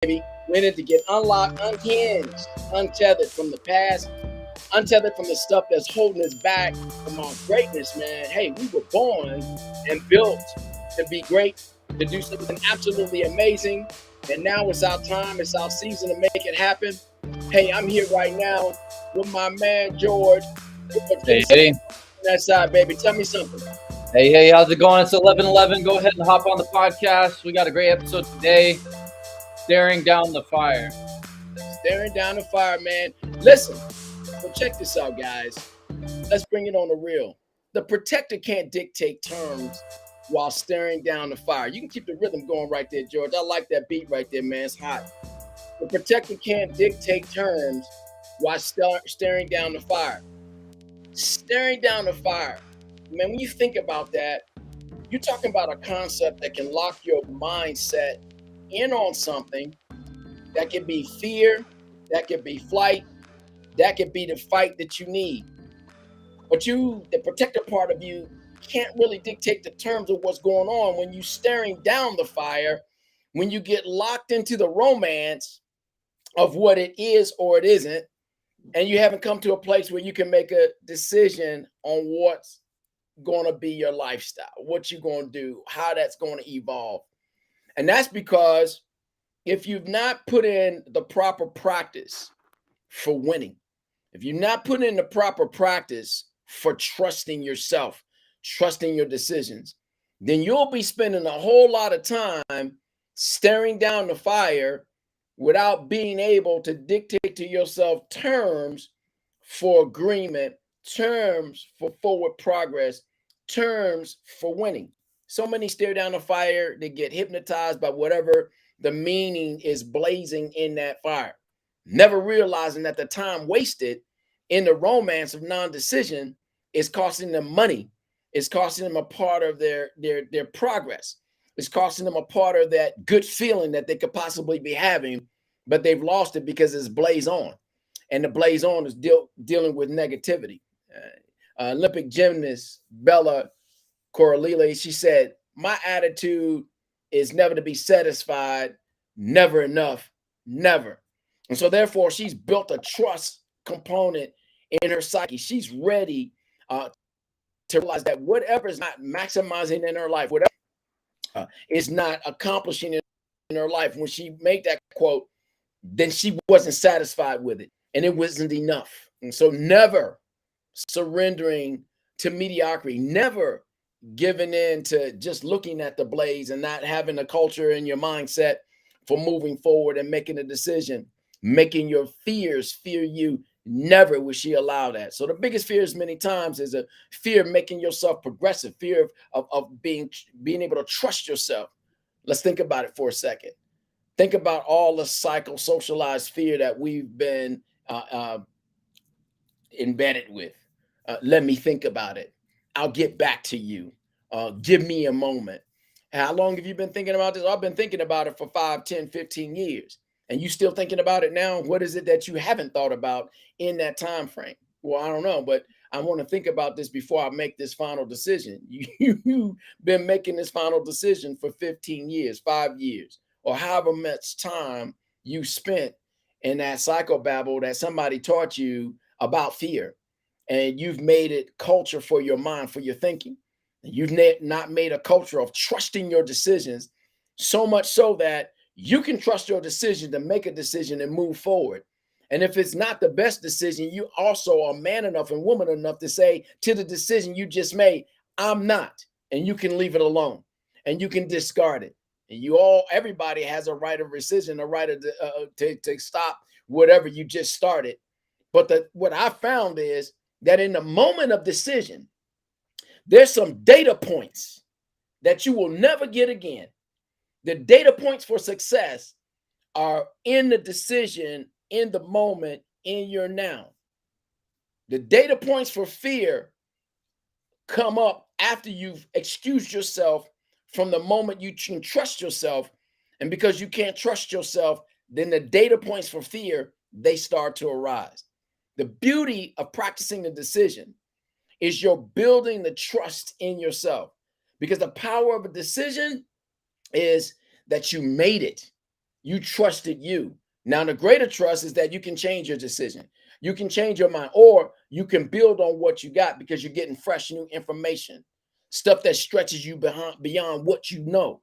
baby. Winning to get unlocked, unhinged, untethered from the past, untethered from the stuff that's holding us back from our greatness, man. Hey, we were born and built to be great, to do something absolutely amazing. And now it's our time, it's our season to make it happen. Hey, I'm here right now with my man George. Hey, hey, That side, baby. Tell me something. hey, how's it going? It's 11:11. Go ahead and hop on the podcast. We got a great episode today. Staring down the fire. Staring down the fire, man. Listen, so check this out, guys. Let's bring it on the real. The protector can't dictate terms while staring down the fire. You can keep the rhythm going right there, George. I like that beat right there, man. It's hot. The protector can't dictate terms while staring down the fire. Staring down the fire. Man, when you think about that, you're talking about a concept that can lock your mindset in on something. That could be fear, that could be flight, that could be the fight that you need. But you, the protector part of you, can't really dictate the terms of what's going on when you're staring down the fire, when you get locked into the romance of what it is or it isn't, and you haven't come to a place where you can make a decision on what's going to be your lifestyle, what you're going to do, how that's going to evolve. And that's because if you've not put in the proper practice for winning, if you're not putting in the proper practice for trusting yourself, trusting your decisions, then you'll be spending a whole lot of time staring down the fire without being able to dictate to yourself terms for agreement, terms for forward progress, terms for winning. So many stare down the fire, they get hypnotized by whatever the meaning is blazing in that fire, never realizing that the time wasted in the romance of non-decision is costing them money. It's costing them a part of their progress. It's costing them a part of that good feeling that they could possibly be having, but they've lost it because it's blaze on, and the blaze on is dealing with negativity. Olympic gymnast Bella Coralile, she said, "My attitude is never to be satisfied, never enough, never." And so, therefore, she's built a trust component in her psyche. She's ready to realize that whatever is not maximizing in her life, whatever is not accomplishing in her life, when she made that quote, then she wasn't satisfied with it, and it wasn't enough. And so, never surrendering to mediocrity, never giving in to just looking at the blaze and not having a culture in your mindset for moving forward and making a decision, making your fears fear you. Never will she allow that. So the biggest fears many times is a fear of making yourself progressive, fear of being able to trust yourself. Let's think about it for a second. Think about all the psychosocialized fear that we've been embedded with. Let me think about it. I'll get back to you. Give me a moment. How long have you been thinking about this? I've been thinking about it for 5, 10, 15 years. And you still thinking about it now? What is it that you haven't thought about in that time frame? Well, I don't know, but I want to think about this before I make this final decision. You've been making this final decision for 15 years, 5 years, or however much time you spent in that psychobabble that somebody taught you about fear. And you've made it culture for your mind, for your thinking. You've not made a culture of trusting your decisions, so much so that you can trust your decision to make a decision and move forward. And if it's not the best decision, you also are man enough and woman enough to say to the decision you just made, I'm not. And you can leave it alone and you can discard it. And everybody has a right of rescission, a right of to stop whatever you just started. But what I found is that in the moment of decision, there's some data points that you will never get again. The data points for success are in the decision, in the moment, in your now. The data points for fear come up after you've excused yourself from the moment you can trust yourself. And because you can't trust yourself, then the data points for fear, they start to arise. The beauty of practicing the decision is you're building the trust in yourself, because the power of a decision is that you made it. You trusted you. Now, the greater trust is that you can change your decision. You can change your mind, or you can build on what you got because you're getting fresh new information, stuff that stretches you beyond what you know.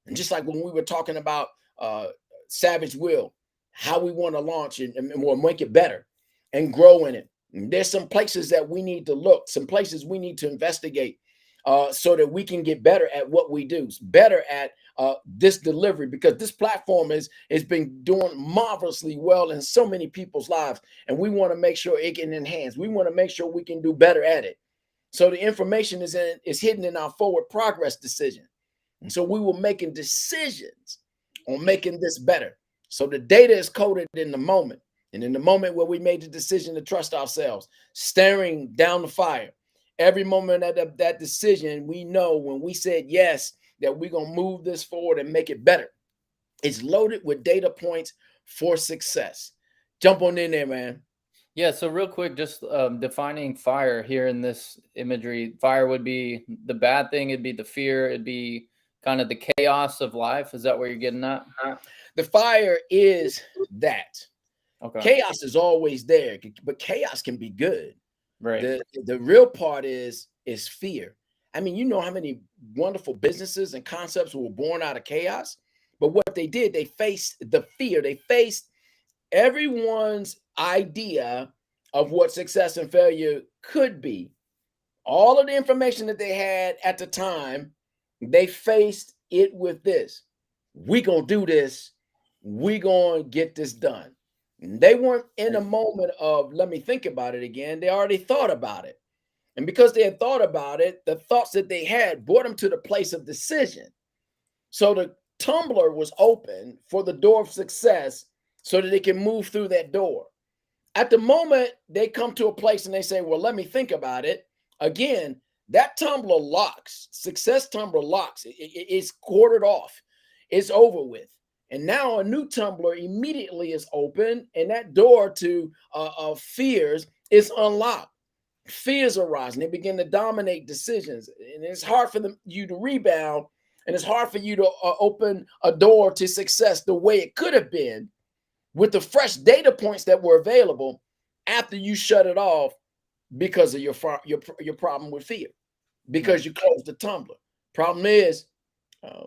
And just like when we were talking about uh, Savage Will, how we want to launch and we'll make it better and grow in it. And there's some places that we need to look, some places we need to investigate so that we can get better at what we do, better at this delivery, because this platform has been doing marvelously well in so many people's lives, and we want to make sure it can enhance. We want to make sure we can do better at it. So the information is hidden in our forward progress decision. And so we were making decisions on making this better. So the data is coded in the moment. And in the moment where we made the decision to trust ourselves, staring down the fire, every moment of that decision, we know when we said yes, that we're going to move this forward and make it better. It's loaded with data points for success. Jump on in there, man. Yeah, so real quick, just defining fire here in this imagery. Fire would be the bad thing, it'd be the fear, it'd be kind of the chaos of life. Is that where you're getting at? The fire is that. Okay. Chaos is always there, but chaos can be good. Right. The real part is fear. I mean, you know how many wonderful businesses and concepts were born out of chaos, but what they did, they faced the fear. They faced everyone's idea of what success and failure could be. All of the information that they had at the time, they faced it with this. We gonna do this. We gonna get this done. And they weren't in a moment of let me think about it again. They already thought about it. And because they had thought about it, the thoughts that they had brought them to the place of decision. So the tumbler was open for the door of success so that they can move through that door. At the moment they come to a place and they say, well, let me think about it. Again, that tumbler locks. Success tumbler locks. It's quartered off. It's over with. And now a new tumbler immediately is open, and that door to fears is unlocked. Fears arise, and they begin to dominate decisions. And it's hard for you to rebound, and it's hard for you to open a door to success the way it could have been with the fresh data points that were available after you shut it off because of your problem with fear, because you closed the tumbler. Problem is,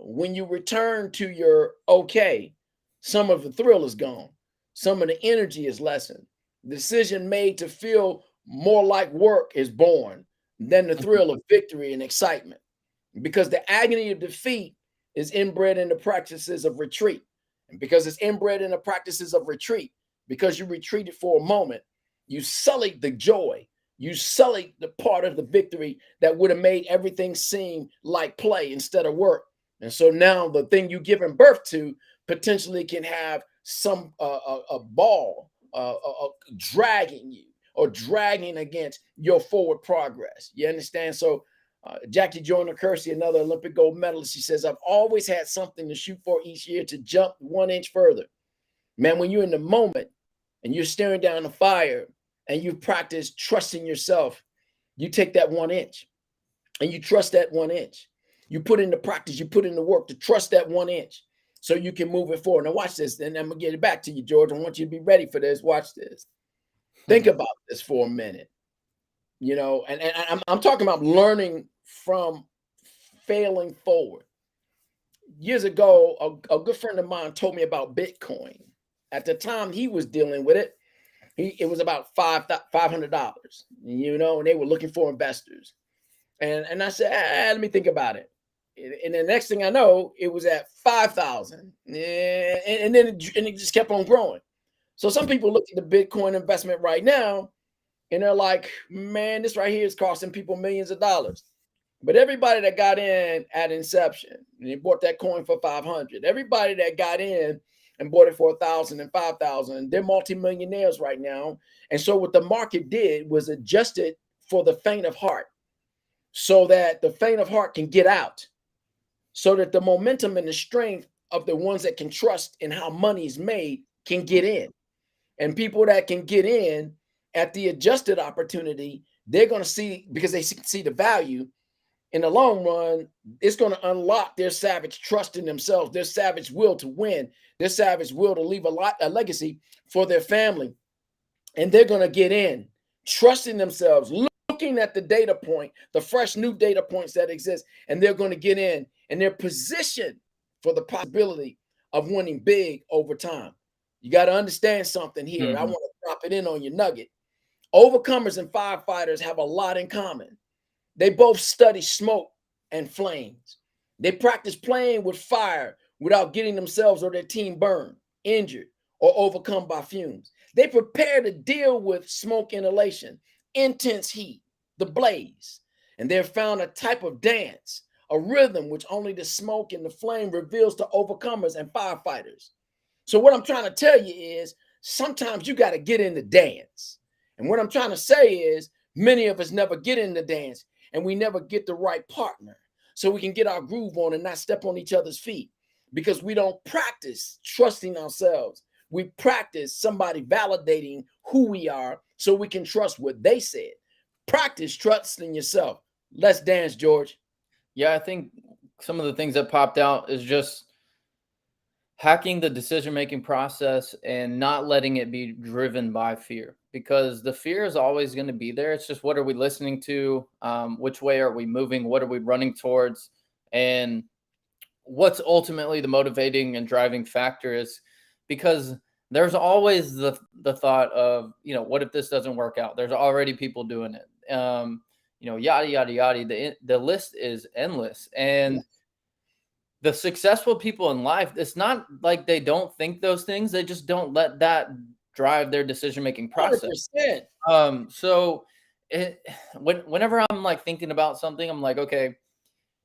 when you return to your okay, some of the thrill is gone. Some of the energy is lessened. The decision made to feel more like work is born than the thrill of victory and excitement, because the agony of defeat is inbred in the practices of retreat. And because it's inbred in the practices of retreat, because you retreated for a moment, you sullied the joy. You sullied the part of the victory that would have made everything seem like play instead of work. And so now the thing you've given birth to potentially can have some a ball dragging you or dragging against your forward progress. You understand? So Jackie Joyner Kersey, another Olympic gold medalist, she says, I've always had something to shoot for each year to jump 1 inch further. Man, when you're in the moment and you're staring down the fire and you've practiced trusting yourself, you take that 1 inch and you trust that 1 inch. You put in the practice, you put in the work to trust that 1 inch so you can move it forward. Now watch this, and I'm gonna get it back to you, George. I want you to be ready for this. Watch this. Think about this for a minute. You know, and I'm talking about learning from failing forward. Years ago, a good friend of mine told me about Bitcoin. At the time he was dealing with it, it was about $500, you know, and they were looking for investors. And I said, let me think about it. And the next thing I know, it was at 5,000, and then it just kept on growing. So some people look at the Bitcoin investment right now, and they're like, man, this right here is costing people millions of dollars. But everybody that got in at inception, and they bought that coin for 500, everybody that got in and bought it for 1,000 and 5,000, they're multimillionaires right now. And so what the market did was adjusted for the faint of heart, so that the faint of heart can get out, so that the momentum and the strength of the ones that can trust in how money is made can get in. And people that can get in at the adjusted opportunity, they're going to see, because they see the value, in the long run, it's going to unlock their savage trust in themselves, their savage will to win, their savage will to leave a legacy for their family. And they're going to get in, trusting themselves, looking at the data point, the fresh new data points that exist, and they're going to get in and they're positioned for the possibility of winning big over time. You got to understand something here. I Mhm. want to drop it in on your nugget. Overcomers and firefighters have a lot in common. They both study smoke and flames. They practice playing with fire without getting themselves or their team burned, injured, or overcome by fumes. They prepare to deal with smoke inhalation, intense heat, the blaze. And they've found a type of dance, a rhythm which only the smoke and the flame reveals to overcomers and firefighters. So, what I'm trying to tell you is sometimes you got to get in the dance. And what I'm trying to say is many of us never get in the dance and we never get the right partner so we can get our groove on and not step on each other's feet because we don't practice trusting ourselves. We practice somebody validating who we are so we can trust what they said. Practice trusting yourself. Let's dance, George. Yeah, I think some of the things that popped out is just hacking the decision making process and not letting it be driven by fear, because the fear is always going to be there. It's just what are we listening to, which way are we moving, what are we running towards, and what's ultimately the motivating and driving factor is because there's always the thought of, what if this doesn't work out, there's already people doing it, yada yada yada. The list is endless, and the successful people in life, it's not like they don't think those things. They just don't let that drive their decision making process. 100%. So whenever I'm like thinking about something, I'm like, okay,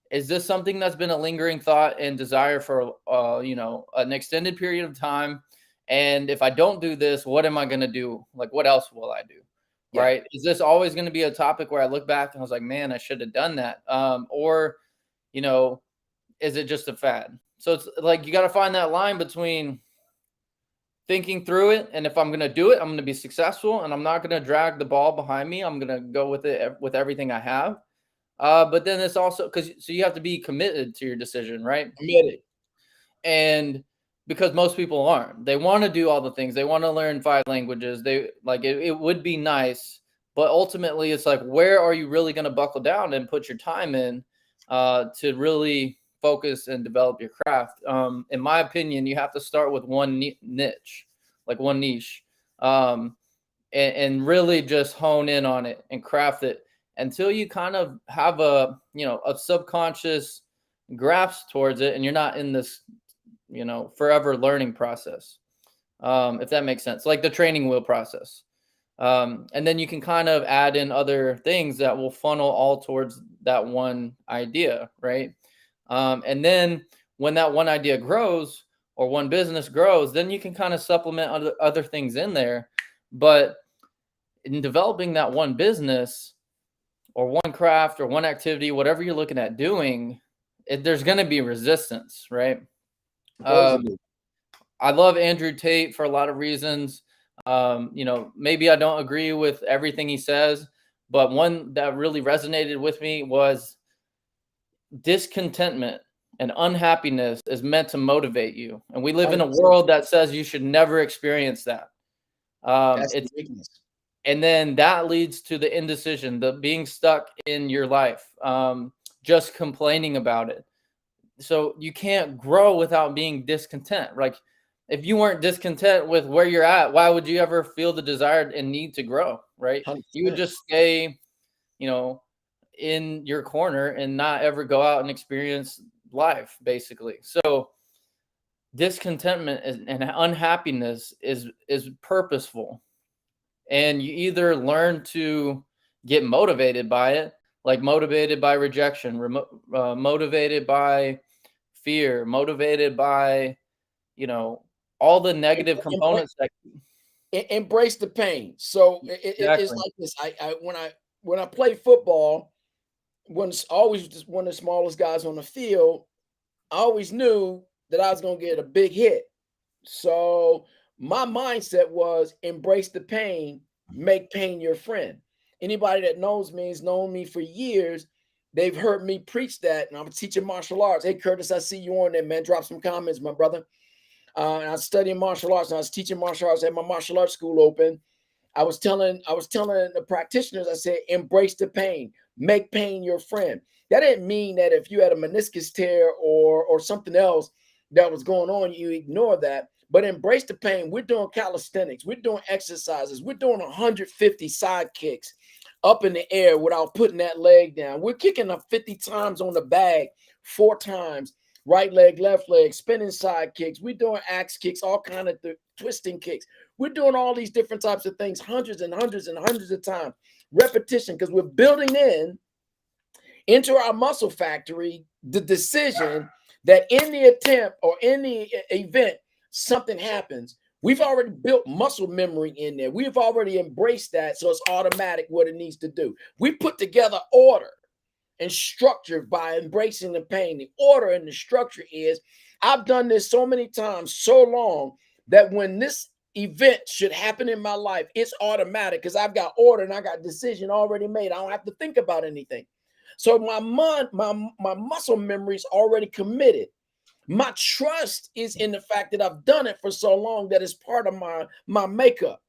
is this something that's been a lingering thought and desire for an extended period of time? And if I don't do this, what am I going to do? Like, what else will I do? Yeah. Right? Is this always going to be a topic where I look back and I was like, man, I should have done that? Or, you know, is it just a fad? So it's like you got to find that line between thinking through it, and if I'm going to do it, I'm going to be successful, and I'm not going to drag the ball behind me. I'm going to go with it with everything I have. But then it's also so you have to be committed to your decision, right? Committed. And because most people aren't, they want to do all the things. They want to learn 5 languages. They like it would be nice, but ultimately it's like, where are you really going to buckle down and put your time in to really focus and develop your craft? In my opinion, you have to start with one niche, like one niche, and really just hone in on it and craft it until you kind of have a subconscious grasp towards it, and you're not in this forever learning process, if that makes sense, like the training wheel process. And then you can kind of add in other things that will funnel all towards that one idea, right? And then when that one idea grows or one business grows, then you can kind of supplement other things in there. But in developing that one business or one craft or one activity, whatever you're looking at doing, there's going to be resistance, right? Supposedly. I love Andrew Tate for a lot of reasons. Maybe I don't agree with everything he says, but one that really resonated with me was discontentment and unhappiness is meant to motivate you. And we live in a 100%. world that says you should never experience that. That's the It's weakness. And then that leads to the indecision, the being stuck in your life, just complaining about it. So you can't grow without being discontent. Like, if you weren't discontent with where you're at, why would you ever feel the desire and need to grow, right? You would 100%. just stay, in your corner and not ever go out and experience life, basically. So discontentment and unhappiness is purposeful, and you either learn to get motivated by it, like motivated by rejection, motivated by fear, motivated by all the negative components that Embrace the pain. So it's exactly. like this. When I play football, when it's always just one of the smallest guys on the field, I always knew that I was gonna get a big hit. So my mindset was embrace the pain, make pain your friend. Anybody that knows me has known me for years. They've heard me preach that, and I was teaching martial arts. Hey, Curtis, I see you on there, man. Drop some comments, my brother. And I was studying martial arts, and I was teaching martial arts at my martial arts school open. I was telling the practitioners, I said, embrace the pain, make pain your friend. That didn't mean that if you had a meniscus tear or something else that was going on, you ignore that. But embrace the pain. We're doing calisthenics, we're doing exercises, we're doing 150 side kicks up in the air without putting that leg down. We're kicking up 50 times on the bag, 4 times, right leg, left leg, spinning side kicks. We're doing axe kicks, all kind of twisting kicks. We're doing all these different types of things, hundreds and hundreds and hundreds of times. Repetition, because we're building into our muscle factory the decision that in the attempt or in the event something happens, we've already built muscle memory in there. We've already embraced that, so it's automatic what it needs to do. We put together order and structure by embracing the pain. The order and the structure is, I've done this so many times, so long, that when this event should happen in my life, it's automatic because I've got order and I got decision already made. I don't have to think about anything. So my muscle memory is already committed. My trust is in the fact that I've done it for so long that it's part of my makeup.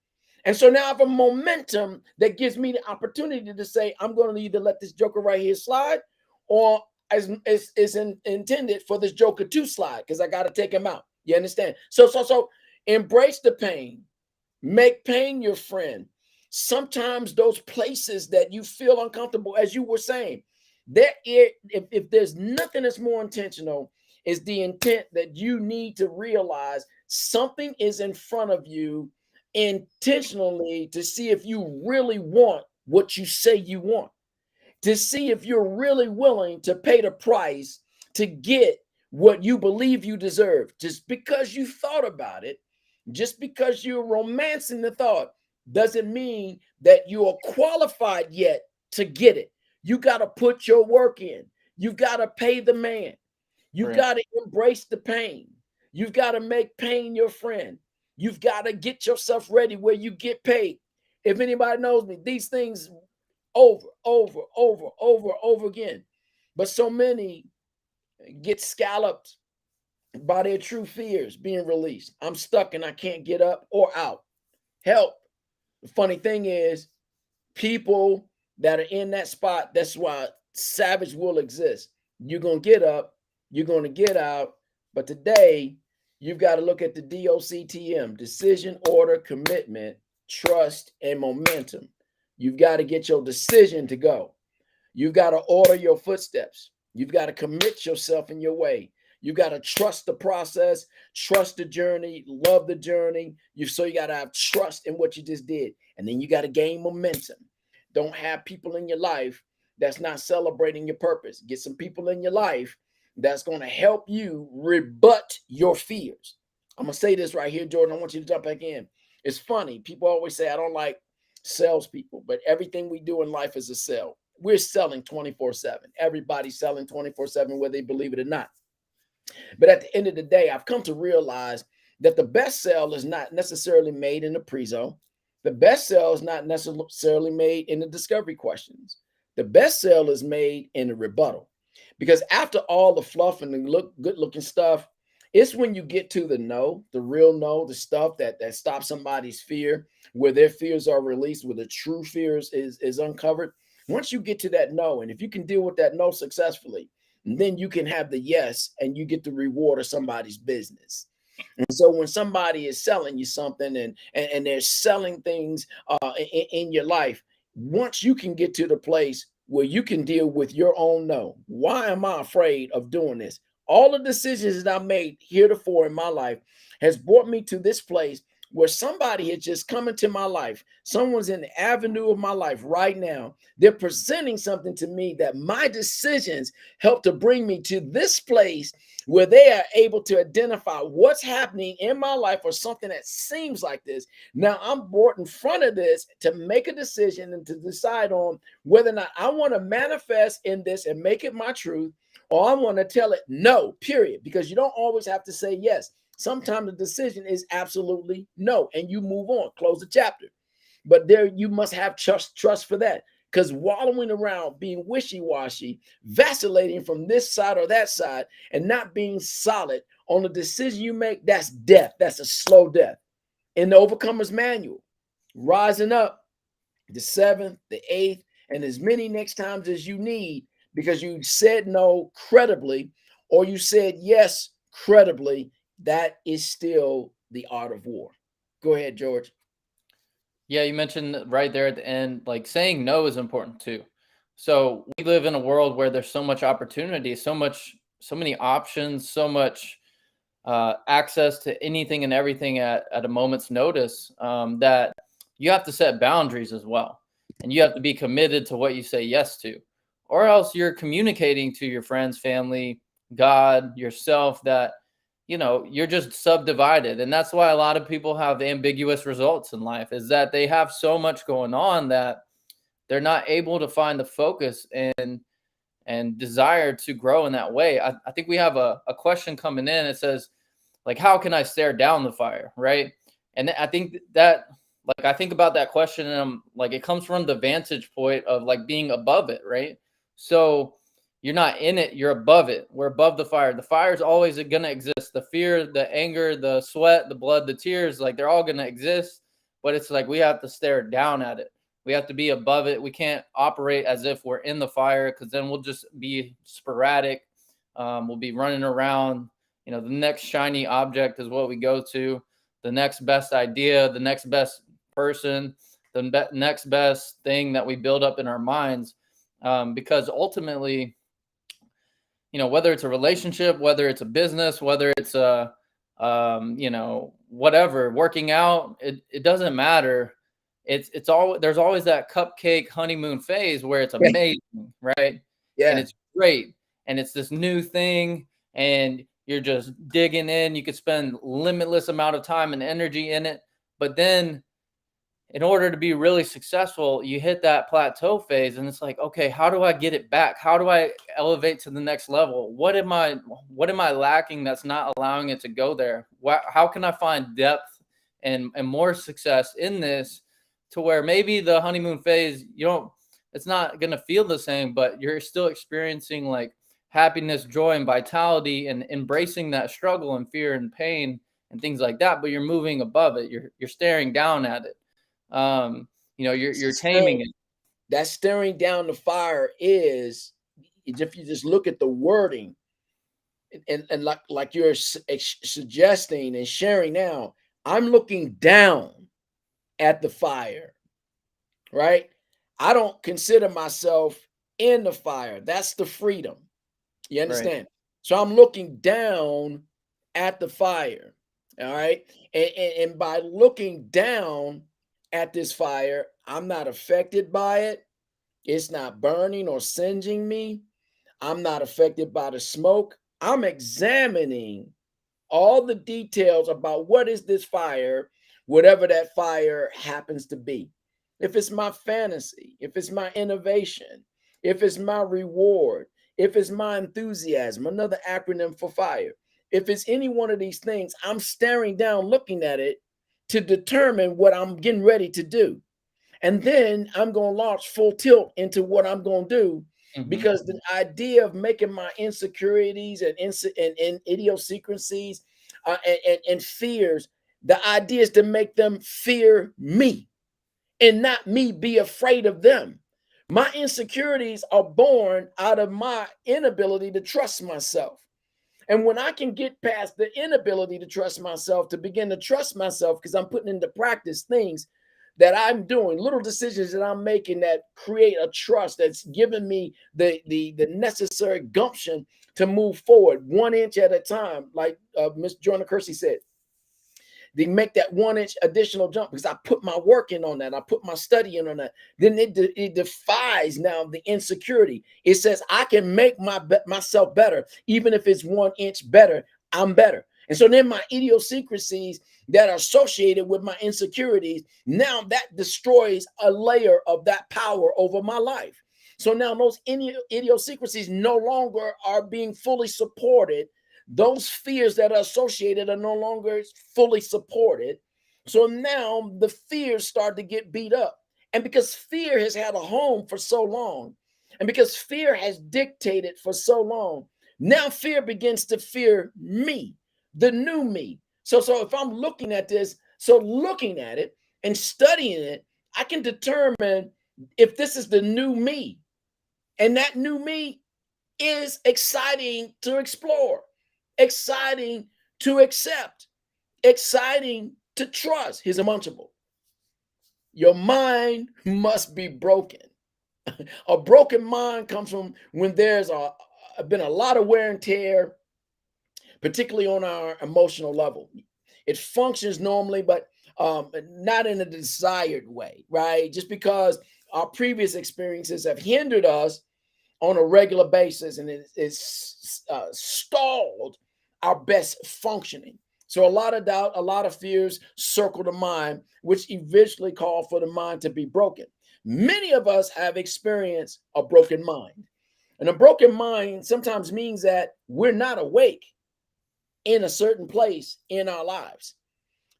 And so now I have a momentum that gives me the opportunity to say, I'm going to either let this joker right here slide, or as is intended for this joker to slide, because I got to take him out. You understand? So embrace the pain. Make pain your friend. Sometimes those places that you feel uncomfortable, as you were saying, if there's nothing that's more intentional, is the intent that you need to realize something is in front of you intentionally to see if you really want what you say you want, to see if you're really willing to pay the price to get what you believe you deserve. Just because you thought about it, just because you're romancing the thought, doesn't mean that you are qualified yet to get it. You got to put your work in. You've got to pay the man. You've got to embrace the pain. You've got to make pain your friend. You've got to get yourself ready where you get paid. If anybody knows me, these things over again. But so many get scalloped by their true fears being released. I'm stuck and I can't get up or out. Help. The funny thing is, people that are in that spot, that's why savage will exist. You're going to get up, you're going to get out. But today, you've got to look at the DOCTM: decision, order, commitment, trust, and momentum. You've got to get your decision to go. You've got to order your footsteps. You've got to commit yourself in your way. You got to trust the process, trust the journey, love the journey. You got to have trust in what you just did. And then you got to gain momentum. Don't have people in your life that's not celebrating your purpose. Get some people in your life that's going to help you rebut your fears. I'm going to say this right here, Jordan. I want you to jump back in. It's funny. People always say, I don't like salespeople, but everything we do in life is a sell. We're selling 24/7. Everybody's selling 24/7, whether they believe it or not. But at the end of the day, I've come to realize that the best sell is not necessarily made in the pre-zone. The best sell is not necessarily made in the discovery questions. The best sell is made in the rebuttal. Because after all the fluff and the good looking stuff, it's when you get to the no, the real no, the stuff that stops somebody's fear, where their fears are released, where the true fears is uncovered. Once you get to that no, and if you can deal with that no successfully, then you can have the yes, and you get the reward of somebody's business. And so when somebody is selling you something and they're selling things in your life, once you can get to the place where you can deal with your own no, why am I afraid of doing this? All the decisions that I made heretofore in my life has brought me to this place where somebody has just come into my life. Someone's in the avenue of my life right now. They're presenting something to me that my decisions help to bring me to this place where they are able to identify what's happening in my life or something that seems like this. Now I'm brought in front of this to make a decision and to decide on whether or not I want to manifest in this and make it my truth, or I want to tell it no, period. Because you don't always have to say yes. Sometimes the decision is absolutely no, and you move on, close the chapter. But there, you must have trust for that. Because wallowing around, being wishy-washy, vacillating from this side or that side, and not being solid on the decision you make, that's death. That's a slow death. In the Overcomer's Manual, rising up the seventh, the eighth, and as many next times as you need, because you said no credibly or you said yes credibly, that is still the art of war. Go ahead, George. Yeah, you mentioned right there at the end, like saying no is important too. So we live in a world where there's so much opportunity, so many options, so much access to anything and everything at a moment's notice, that you have to set boundaries as well. And you have to be committed to what you say yes to, or else you're communicating to your friends, family, God, yourself that, you're just subdivided. And that's why a lot of people have ambiguous results in life, is that they have so much going on that they're not able to find the focus and desire to grow in that way. I think we have a question coming in. It says, like, how can I stare down the fire, right? And I think that, like, I think about that question, and I'm like, it comes from the vantage point of like being above it, right? So you're not in it, you're above it. We're above the fire. The fire is always going to exist. The fear, the anger, the sweat, the blood, the tears, like, they're all going to exist. But it's like we have to stare down at it. We have to be above it. We can't operate as if we're in the fire, because then we'll just be sporadic. We'll be running around. The next shiny object is what we go to, the next best idea, the next best person, the next best thing that we build up in our minds. Because ultimately, whether it's a relationship, whether it's a business, whether it's a, whatever, working out, it doesn't matter. It's all, there's always that cupcake honeymoon phase where it's amazing, right? Yeah. And it's great. And it's this new thing. And you're just digging in. You could spend limitless amount of time and energy in it. But then in order to be really successful, you hit that plateau phase, and it's like, okay, how do I get it back? How do I elevate to the next level? What am I lacking that's not allowing it to go there? How can I find depth and more success in this, to where maybe the honeymoon phase, it's not going to feel the same, but you're still experiencing like happiness, joy, and vitality, and embracing that struggle and fear and pain and things like that. But you're moving above it. You're staring down at it. You're taming it. That staring down the fire is, if you just look at the wording, and like you're suggesting and sharing now, I'm looking down at the fire, right? I don't consider myself in the fire. That's the freedom. You understand? Right. So I'm looking down at the fire. All right. And by looking down at this fire, I'm not affected by it. It's not burning or singeing me. I'm not affected by the smoke. I'm examining all the details about what is this fire, whatever that fire happens to be. If it's my fantasy, if it's my innovation, if it's my reward, if it's my enthusiasm, another acronym for fire. If it's any one of these things, I'm staring down, looking at it to determine what I'm getting ready to do. And then I'm going to launch full tilt into what I'm going to do, because the idea of making my insecurities and idiosyncrasies and fears, the idea is to make them fear me and not me be afraid of them. My insecurities are born out of my inability to trust myself. And when I can get past the inability to trust myself, to begin to trust myself, because I'm putting into practice things that I'm doing, little decisions that I'm making that create a trust that's giving me the necessary gumption to move forward 1 inch at a time, like Ms. Joyner Kersey said. They make that 1 inch additional jump because I put my work in on that. I put my study in on that. Then it defies now the insecurity. It says I can make myself better. Even if it's 1 inch better, I'm better. And so then my idiosyncrasies that are associated with my insecurities, now that destroys a layer of that power over my life. So now those idiosyncrasies no longer are being fully supported. Those fears that are associated are no longer fully supported. So now the fears start to get beat up. And because fear has had a home for so long, and because fear has dictated for so long, now fear begins to fear me, the new me. So if I'm looking at this, so looking at it and studying it, I can determine if this is the new me. And that new me is exciting to explore, exciting to accept, exciting to trust. Here's a munchable. Your mind must be broken. A broken mind comes from when there's been a lot of wear and tear, particularly on our emotional level. It functions normally, but not in a desired way, right? Just because our previous experiences have hindered us on a regular basis, and it's stalled our best functioning. So a lot of doubt, a lot of fears circle the mind, which eventually call for the mind to be broken. Many of us have experienced a broken mind. And a broken mind sometimes means that we're not awake in a certain place in our lives.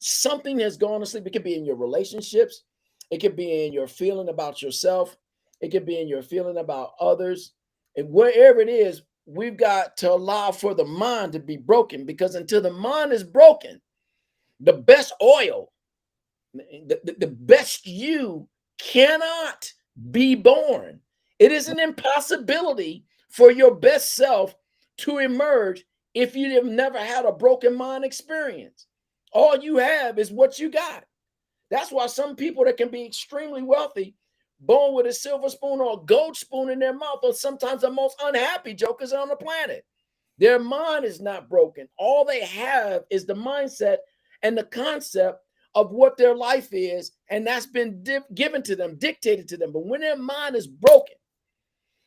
Something has gone to sleep. It could be in your relationships, it could be in your feeling about yourself, it could be in your feeling about others. And wherever it is, we've got to allow for the mind to be broken, because until the mind is broken, the best oil, the best you cannot be born. It is an impossibility for your best self to emerge if you have never had a broken mind experience. All you have is what you got. That's why some people that can be extremely wealthy, born with a silver spoon or a gold spoon in their mouth, are sometimes the most unhappy jokers on the planet. Their mind is not broken. All they have is the mindset and the concept of what their life is, and that's been given to them, dictated to them. But when their mind is broken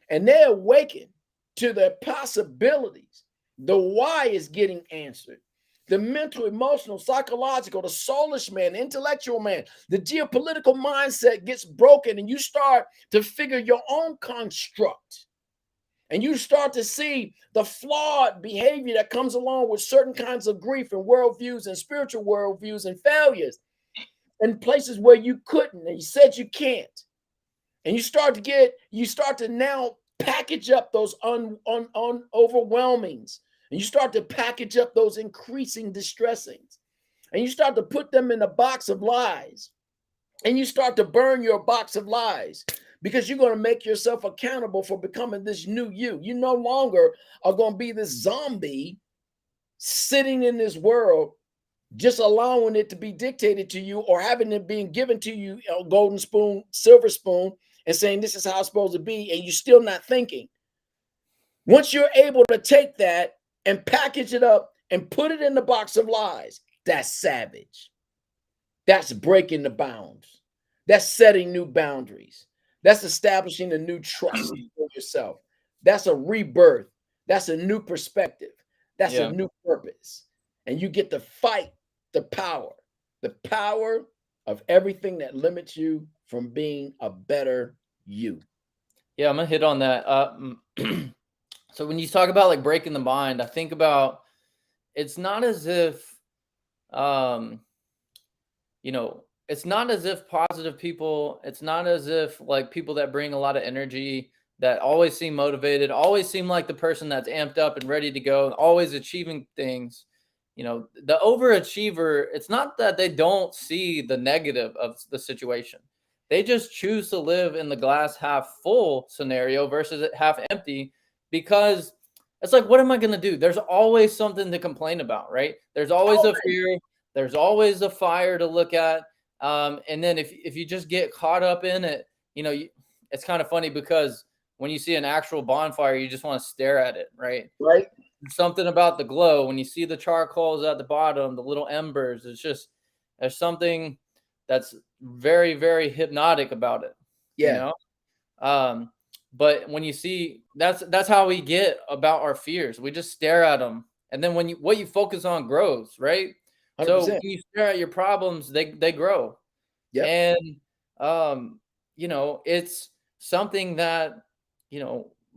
and they're awakened to the possibilities, the why is getting answered. The mental, emotional, psychological, the soulish man, the intellectual man, the geopolitical mindset gets broken, and you start to figure your own construct. And you start to see the flawed behavior that comes along with certain kinds of grief and worldviews and spiritual worldviews and failures, and places where you couldn't and you said you can't. And you start to now package up those overwhelmings, and you start to package up those increasing distressings, and you start to put them in a box of lies, and you start to burn your box of lies, because you're going to make yourself accountable for becoming this new you. You no longer are going to be this zombie sitting in this world, just allowing it to be dictated to you, or having it being given to you, a golden spoon, silver spoon, and saying this is how it's supposed to be, and you're still not thinking. Once you're able to take that and package it up and put it in the box of lies, that's savage. That's breaking the bounds. That's setting new boundaries. That's establishing a new trust for yourself. That's a rebirth. That's a new perspective. That's a new purpose. And you get to fight the power of everything that limits you from being a better you. Yeah, I'm gonna hit on that. So when you talk about like breaking the mind, I think about, it's not as if, it's not as if positive people, it's not as if like people that bring a lot of energy, that always seem motivated, always seem like the person that's amped up and ready to go, always achieving things. The overachiever, it's not that they don't see the negative of the situation. They just choose to live in the glass half full scenario versus it half empty, because it's like, what am I going to do? There's always something to complain about, right? There's always a fear. There's always a fire to look at. And then if you just get caught up in it, it's kind of funny, because when you see an actual bonfire, you just want to stare at it, right? Right. Something about the glow, when you see the charcoals at the bottom, the little embers, there's something that's very, very hypnotic about it. Yeah. But when you see, that's how we get about our fears. We just stare at them, and then what you focus on grows, right? 100%. So when you stare at your problems, they grow. Yep. And it's something that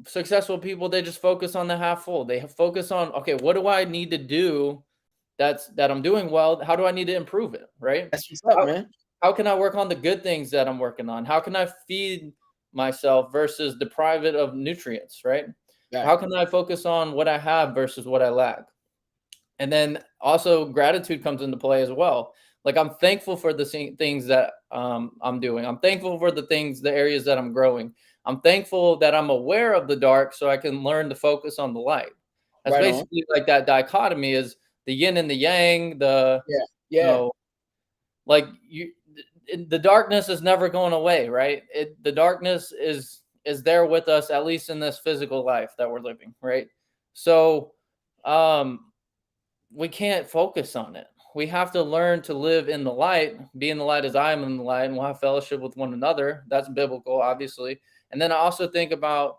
successful people, they just focus on the half full. They focus on, okay, what do I need to do that I'm doing well? How do I need to improve it, right? That's what's up, man. How can I work on the good things that I'm working on? How can I feed myself versus deprive it of nutrients, right? Right. How can I focus on what I have versus what I lack? And then also gratitude comes into play as well. Like I'm thankful for the things that I'm doing. I'm thankful for the things, the areas that I'm growing. I'm thankful that I'm aware of the dark so I can learn to focus on the light. That's Right on. basically like that dichotomy is the yin and the yang, Yeah. you Yeah. know, like the darkness is never going away, right? The darkness is there with us at least in this physical life that we're living, right? So um we can't focus on it. We have to learn to live in the light, be in the light as I am in the light, and we'll have fellowship with one another. That's biblical, obviously. And then I also think about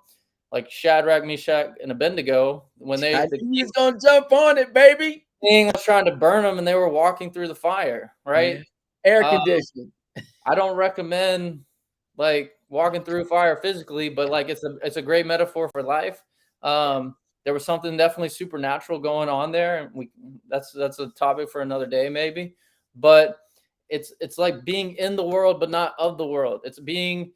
like Shadrach, Meshach, and Abednego when I the knew you was gonna jump on it, baby. king was trying to burn them and they were walking through the fire, Yeah. right? Air Uh, conditioning. I don't recommend like walking through fire physically, but like it's a great metaphor for life. There was something definitely supernatural going on there, and we that's a topic for another day maybe. But it's like being in the world but not of the world. It's being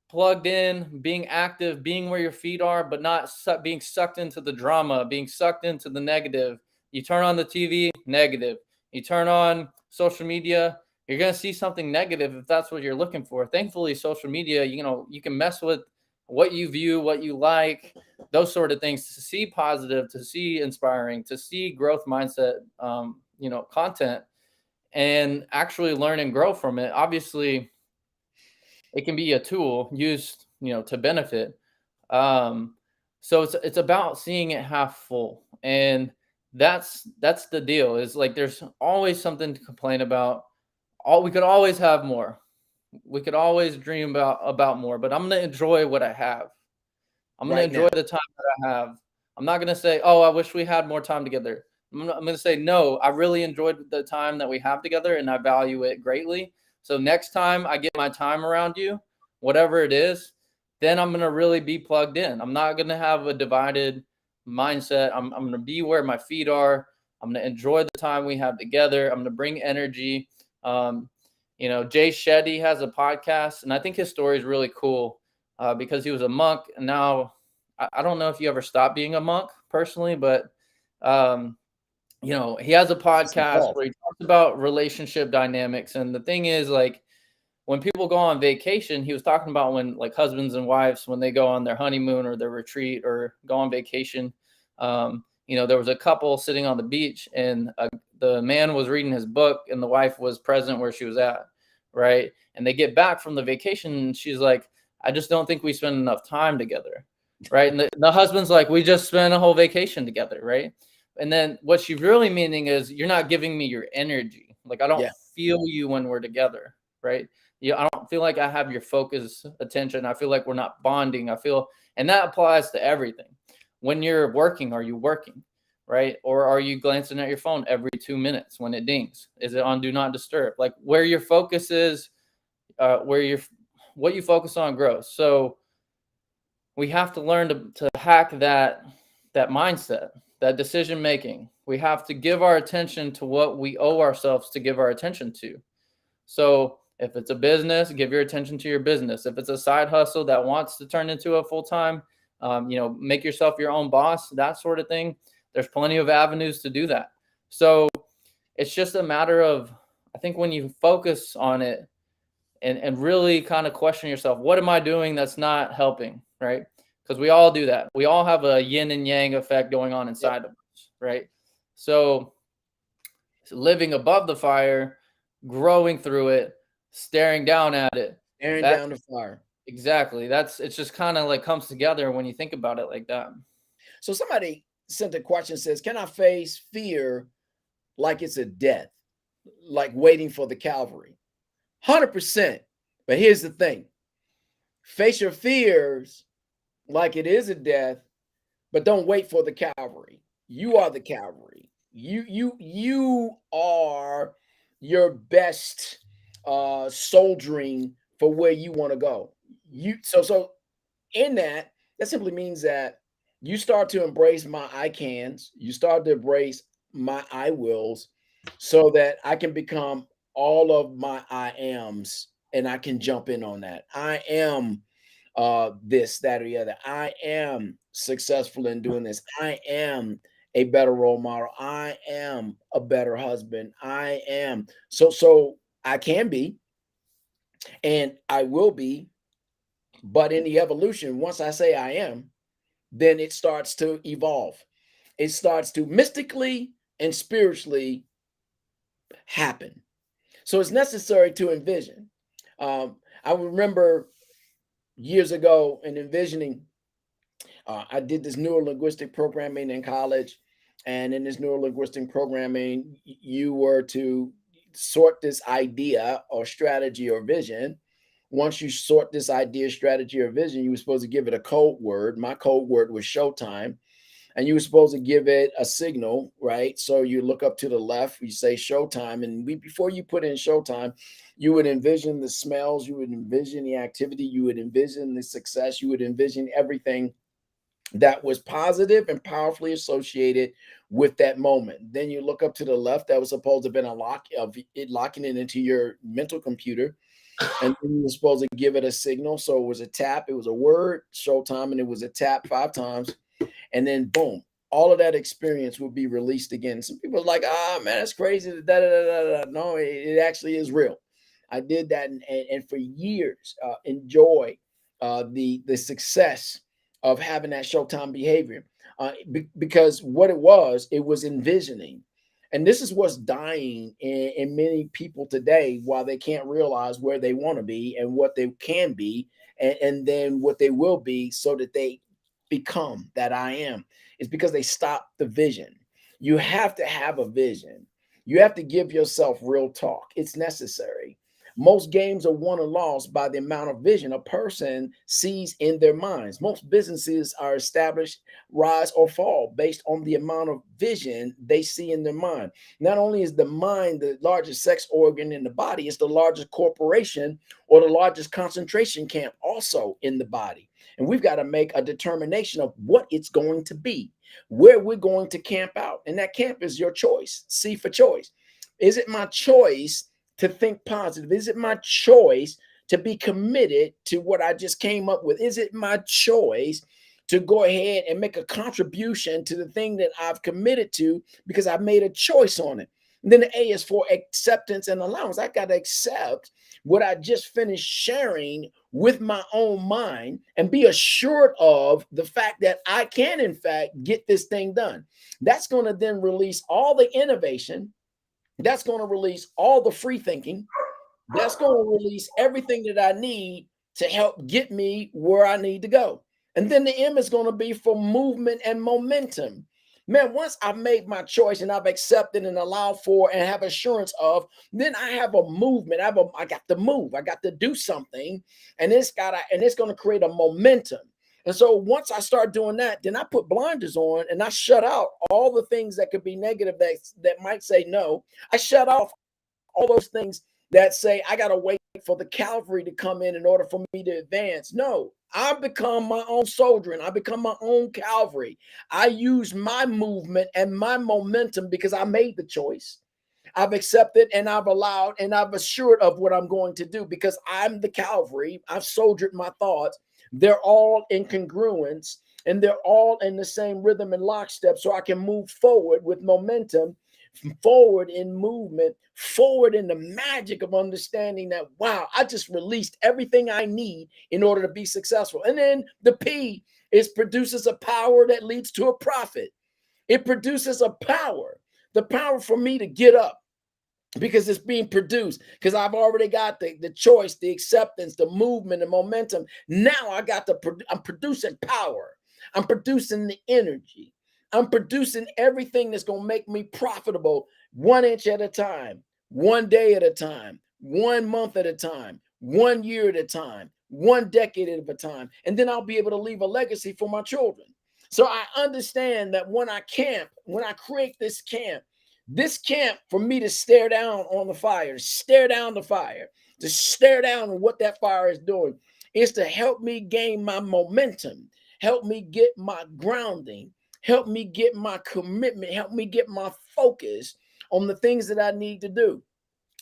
plugged in, being active, being where your feet are, but not being sucked into the drama, being sucked into the negative. You turn on the TV, negative. You turn on social media, you're going to see something negative if that's what you're looking for. Thankfully, social media, you can mess with what you view, what you like, those sort of things to see positive, to see inspiring, to see growth mindset, content and actually learn and grow from it. Obviously, it can be a tool used, to benefit. Um, so it's about seeing it half full, and that's the deal. Is like there's always something to complain about. All we could always have more. We could always dream about more, but I'm gonna enjoy what I have. I'm gonna Right enjoy now. the time that I have. I'm not gonna say, "Oh, I wish we had more time together." I'm gonna say, "No, I really enjoyed the time that we have together, and I value it greatly." So next time I get my time around you, whatever it is, then I'm gonna really be plugged in. I'm not gonna have a divided mindset. I'm gonna be where my feet are. I'm gonna enjoy the time we have together. I'm gonna bring energy. Um, Jay Shetty has a podcast, and I think his story is really cool because he was a monk, and now I don't know if you ever stopped being a monk personally, but um, he has a It's podcast evolved. where he talks about relationship dynamics, and the thing is, like, when people go on vacation, he was talking about when like husbands and wives when they go on their honeymoon or their retreat or go on vacation. There was a couple sitting on the beach, and the man was reading his book, and the wife was present where she was at, right? And they get back from the vacation, and she's like, "I just don't think we spend enough time together." Right. And the husband's like, "We just spent a whole vacation together." Right. And then what she's really meaning is, you're not giving me your energy. Like, I don't Yeah. feel you when we're together. Right. Yeah, I don't feel like I have your focus, attention. I feel like we're not bonding. And that applies to everything. When you're working, are you working, right? Or are you glancing at your phone every 2 minutes when it dings? Is it on do not disturb? Like where your focus is, what you focus on grows. So we have to learn to hack that mindset, that decision making. We have to give our attention to what we owe ourselves to give our attention to. So if it's a business, give your attention to your business. If it's a side hustle that wants to turn into a full time, make yourself your own boss, that sort of thing. There's plenty of avenues to do that. So it's just a matter of, I think, when you focus on it and really kind of question yourself, what am I doing that's not helping, right? Because we all do that. We all have a yin and yang effect going on Yep. inside of us, right? So living above the fire, growing through it, staring down at it. Staring That down the fire. exactly. It's just kind of like comes together when you think about it like that. So somebody sent a question, says, "Can I face fear like it's a death, like waiting for the Calvary?" 100%. But here's the thing: face your fears like it is a death, but don't wait for the Calvary. You are the Calvary. You are your best soldiering for where you want to go. So in that simply means that you start to embrace my I cans, you start to embrace my I wills, so that I can become all of my I ams, and I can jump in on that. I am this, that, or the other. I am successful in doing this. I am a better role model. I am a better husband. I am so I can be and I will be, but in the evolution, once I say I am, then it starts to evolve. It starts to mystically and spiritually happen. So it's necessary to envision. I remember years ago in envisioning, I did this neurolinguistic programming in college. And in this neurolinguistic programming, you were to sort this idea or strategy or vision. Once you sort this idea, strategy, or vision, you were supposed to give it a code word. My code word was showtime. And you were supposed to give it a signal, right? So you look up to the left, you say showtime. And before you put in showtime, you would envision the smells, you would envision the activity, you would envision the success, you would envision everything that was positive and powerfully associated with that moment. Then you look up to the left, that was supposed to have been a lock of it, locking it into your mental computer. And then you were supposed to give it a signal. So it was a tap, it was a word, showtime, and it was a tap 5 times. And then boom, all of that experience would be released again. Some people are like, ah, man, that's crazy. Da, da, da, da, da. No, it actually is real. I did that, and for years, enjoy the success of having that showtime behavior, because what it was envisioning. And this is what's dying in many people today, while they can't realize where they want to be and what they can be, and then what they will be, so that they become that I am, is because they stop the vision. You have to have a vision. You have to give yourself real talk. It's necessary. Most games are won or lost by the amount of vision a person sees in their minds. Most businesses are established, rise or fall based on the amount of vision they see in their mind. Not only is the mind the largest sex organ in the body, it's the largest corporation or the largest concentration camp also in the body. And we've got to make a determination of what it's going to be, where we're going to camp out. And that camp is your choice. C for choice. Is it my choice to think positive? Is it my choice to be committed to what I just came up with? Is it my choice to go ahead and make a contribution to the thing that I've committed to because I've made a choice on it? And then the A is for acceptance and allowance. I got to accept what I just finished sharing with my own mind and be assured of the fact that I can, in fact, get this thing done. That's going to then release all the innovation. That's going to release all the free thinking. That's going to release everything that I need to help get me where I need to go. And then the M is going to be for movement and momentum. Man, once I've made my choice and I've accepted and allowed for and have assurance of, then I have a movement. I got to move. I got to do something, and it's going to create a momentum. And so once I start doing that, then I put blinders on and I shut out all the things that could be negative, that might say no. I shut off all those things that say I got to wait for the cavalry to come in order for me to advance. No, I become my own soldier and I become my own cavalry. I use my movement and my momentum because I made the choice. I've accepted and I've allowed and I've assured of what I'm going to do because I'm the cavalry. I've soldiered my thoughts. They're all in congruence and they're all in the same rhythm and lockstep, so I can move forward with momentum, forward in movement, forward in the magic of understanding that, wow, I just released everything I need in order to be successful. And then the P is produces a power that leads to a profit. It produces a power, the power for me to get up, because it's being produced, because I've already got the choice, the acceptance, the movement, the momentum. Now I'm producing power. I'm producing the energy. I'm producing everything that's going to make me profitable 1 inch at a time, 1 day at a time, 1 month at a time, 1 year at a time, 1 decade at a time. And then I'll be able to leave a legacy for my children. So I understand that when I create this camp for me to stare down on the fire, stare down the fire, to stare down on what that fire is doing, is to help me gain my momentum, help me get my grounding, help me get my commitment, help me get my focus on the things that I need to do.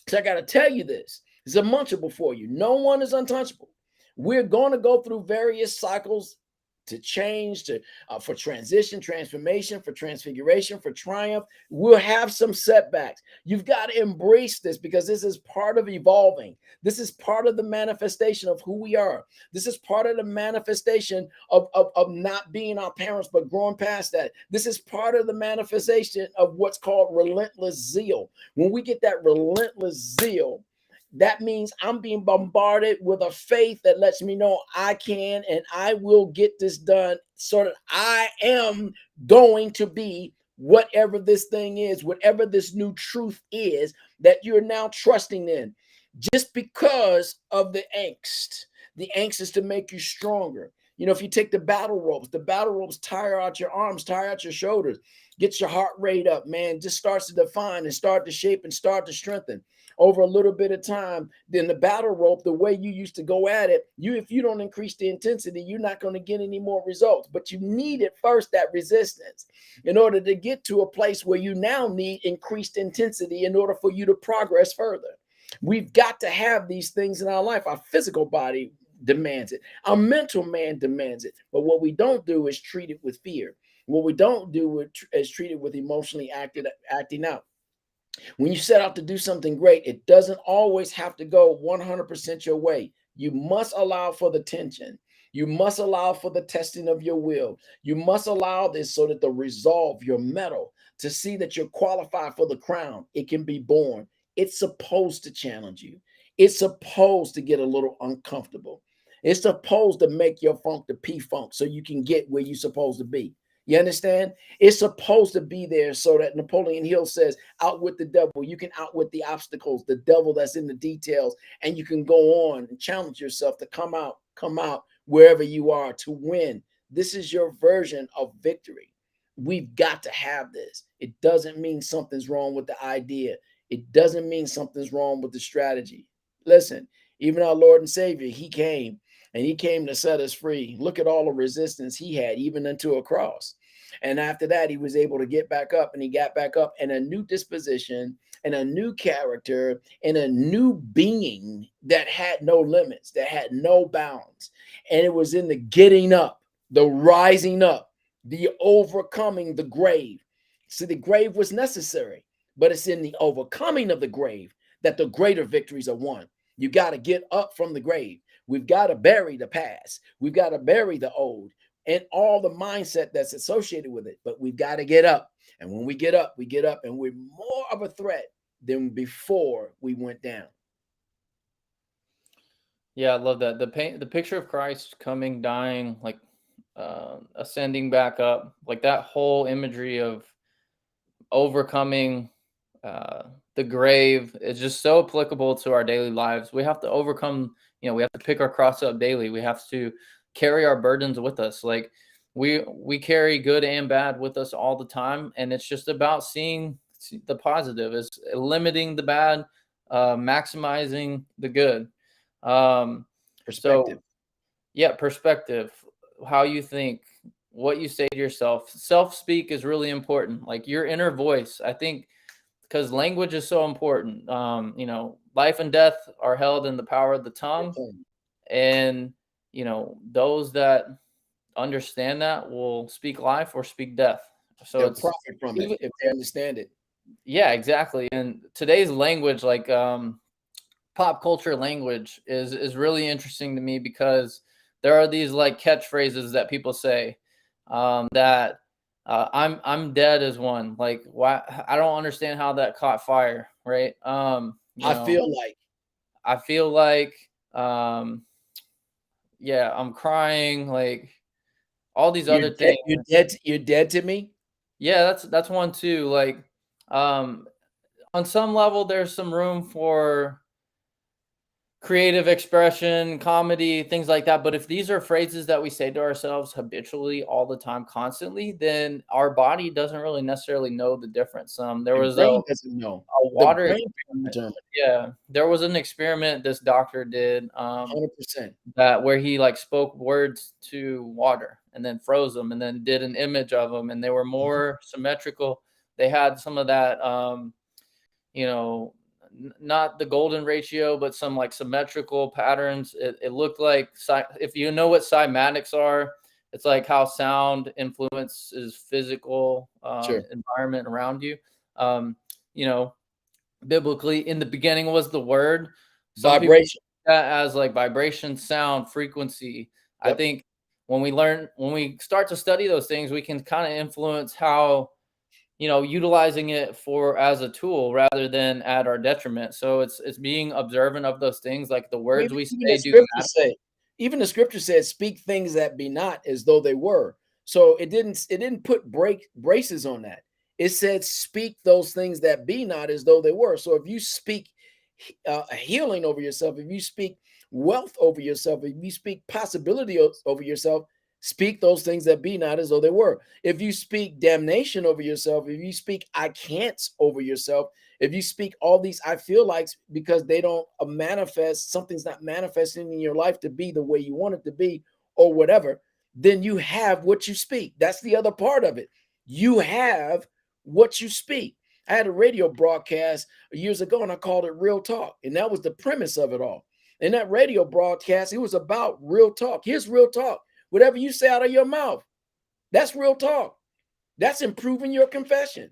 So I got to tell you this. It's a mantra before you. No one is untouchable. We're going to go through various cycles to change, to for transition, transformation, for transfiguration, for triumph. We'll have some setbacks. You've got to embrace this because this is part of evolving. This is part of the manifestation of who we are. This is part of the manifestation of not being our parents, but growing past that. This is part of the manifestation of what's called relentless zeal. When we get that relentless zeal, that means I'm being bombarded with a faith that lets me know I can and I will get this done so that I am going to be whatever this thing is, whatever this new truth is that you're now trusting in. Just because of the angst is to make you stronger. You know, if you take the battle ropes tire out your arms, tire out your shoulders, get your heart rate up, man, just starts to define and start to shape and start to strengthen over a little bit of time. Then the battle rope, the way you used to go at it, if you don't increase the intensity, you're not going to get any more results. But you needed first that resistance in order to get to a place where you now need increased intensity in order for you to progress further. We've got to have these things in our life. Our physical body demands it. Our mental man demands it. But what we don't do is treat it with fear. What we don't do is treat it with emotionally acting out. When you set out to do something great, it doesn't always have to go 100% your way. You must allow for the tension. You must allow for the testing of your will. You must allow this so that the resolve, your mettle, to see that you're qualified for the crown, it can be born. It's supposed to challenge you. It's supposed to get a little uncomfortable. It's supposed to make your funk the P funk so you can get where you're supposed to be. You understand? It's supposed to be there so that Napoleon Hill says, outwit the devil. You can outwit the obstacles, the devil that's in the details, and you can go on and challenge yourself to come out wherever you are to win. This is your version of victory. We've got to have this. It doesn't mean something's wrong with the idea. It doesn't mean something's wrong with the strategy. Listen, even our Lord and Savior, he came and he came to set us free. Look at all the resistance he had, even unto a cross. And after that, he was able to get back up, and he got back up in a new disposition and a new character and a new being that had no limits, that had no bounds. And it was in the getting up, the rising up, the overcoming the grave. See, the grave was necessary, but it's in the overcoming of the grave that the greater victories are won. You got to get up from the grave. We've got to bury the past. We've got to bury the old and all the mindset that's associated with it. But we've got to get up. And when we get up, and we're more of a threat than before we went down. Yeah, I love that. The picture of Christ coming, dying, like ascending back up, like that whole imagery of overcoming the grave is just so applicable to our daily lives. We have to overcome, we have to pick our cross up daily. We have to carry our burdens with us. Like we carry good and bad with us all the time, and it's just about seeing the positive, is limiting the bad, maximizing the good. Perspective. So yeah, perspective, how you think, what you say to yourself. Self speak is really important, like your inner voice. I think because language is so important. Life and death are held in the power of the tongue, and those that understand that will speak life or speak death. So They'll it's profit from it even, if they understand it. yeah, exactly. And today's language, like pop culture language, is really interesting to me because there are these like catchphrases that people say, that I'm dead is one. Like, why? I don't understand how that caught fire, right? I feel like I feel like, um, yeah, I'm crying, like all these you're other dead. things. You're dead to me. Yeah, that's one too. Like, um, on some level, there's some room for creative expression, comedy, things like that. But if these are phrases that we say to ourselves habitually all the time, constantly, then our body doesn't really necessarily know the difference. There The was brain doesn't know. a The water brain can experiment. determine Yeah, there was an experiment this doctor did, 100%. that where he like spoke words to water and then froze them and then did an image of them, and they were more symmetrical. They had some of that, you know, not the golden ratio, but some like symmetrical patterns. It looked like, if you know what cymatics are, it's like how sound influences physical Sure. environment around you. Um, you know, biblically, in the beginning was the word. Some people Vibration. see that as like vibration, sound, frequency. I Yep. think when we start to study those things, we can kind of influence how, utilizing it for as a tool rather than at our detriment. So it's being observant of those things, like the Well, words even, we even the say do matter. scriptures say, even the scripture says, "Speak things that be not as though they were." So it didn't put braces on that. It said, "Speak those things that be not as though they were." So if you speak healing over yourself, if you speak wealth over yourself, if you speak possibility over yourself, speak those things that be not as though they were. If you speak damnation over yourself, if you speak I can'ts over yourself, if you speak all these I feel likes because they don't manifest, something's not manifesting in your life to be the way you want it to be or whatever, then you have what you speak. That's the other part of it. You have what you speak. I had a radio broadcast years ago and I called it Real Talk. And that was the premise of it all. In that radio broadcast, it was about real talk. Here's real talk. Whatever you say out of your mouth, that's real talk. That's improving your confession,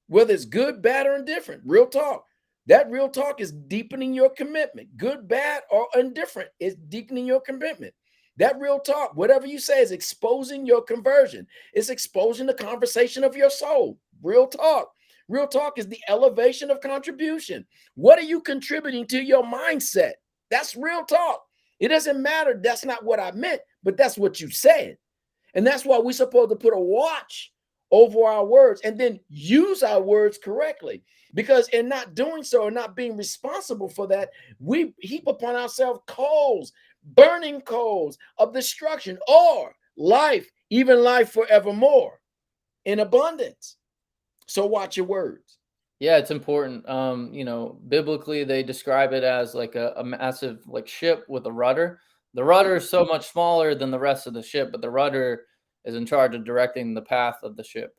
whether it's good, bad, or indifferent. Real talk. That real talk is deepening your commitment. Good, bad, or indifferent is deepening your commitment. That real talk, whatever you say, is exposing your conversion. It's exposing the conversation of your soul. Real talk. Real talk is the elevation of contribution. What are you contributing to your mindset? That's real talk. It doesn't matter. That's not what I meant, but that's what you said. And that's why we're supposed to put a watch over our words and then use our words correctly. Because in not doing so and not being responsible for that, we heap upon ourselves coals, burning coals of destruction or life, even life forevermore in abundance. So watch your words. Yeah, it's important. Biblically they describe it as like a massive like ship with a rudder. The rudder is so much smaller than the rest of the ship, but the rudder is in charge of directing the path of the ship.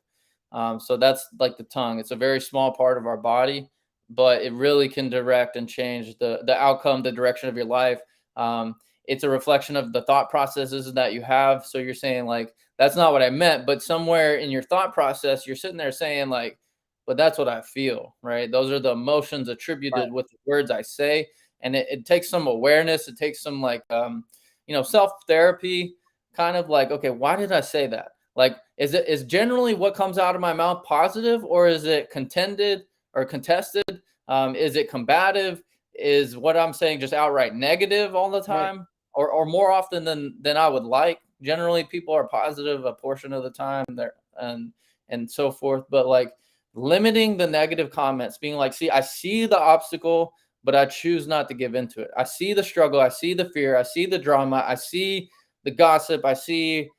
So that's like the tongue. It's a very small part of our body, but it really can direct and change the outcome, the direction of your life. It's a reflection of the thought processes that you have. So you're saying like that's not what I meant, but somewhere in your thought process, you're sitting there saying like, but that's what I feel, right? Those are the emotions Right. attributed with the words I say. And it takes some awareness. It takes some like, self therapy, kind of like, okay, why did I say that? Like, is generally what comes out of my mouth positive, or is it contended or contested? Is it combative? Is what I'm saying just outright negative all the Right. time, or more often than I would like? Generally, people are positive a portion of the time there, and so forth. But like limiting the negative comments, being like, see, I see the obstacle, but I choose not to give into it. I see the struggle, I see the fear, I see the drama, I see the gossip, I see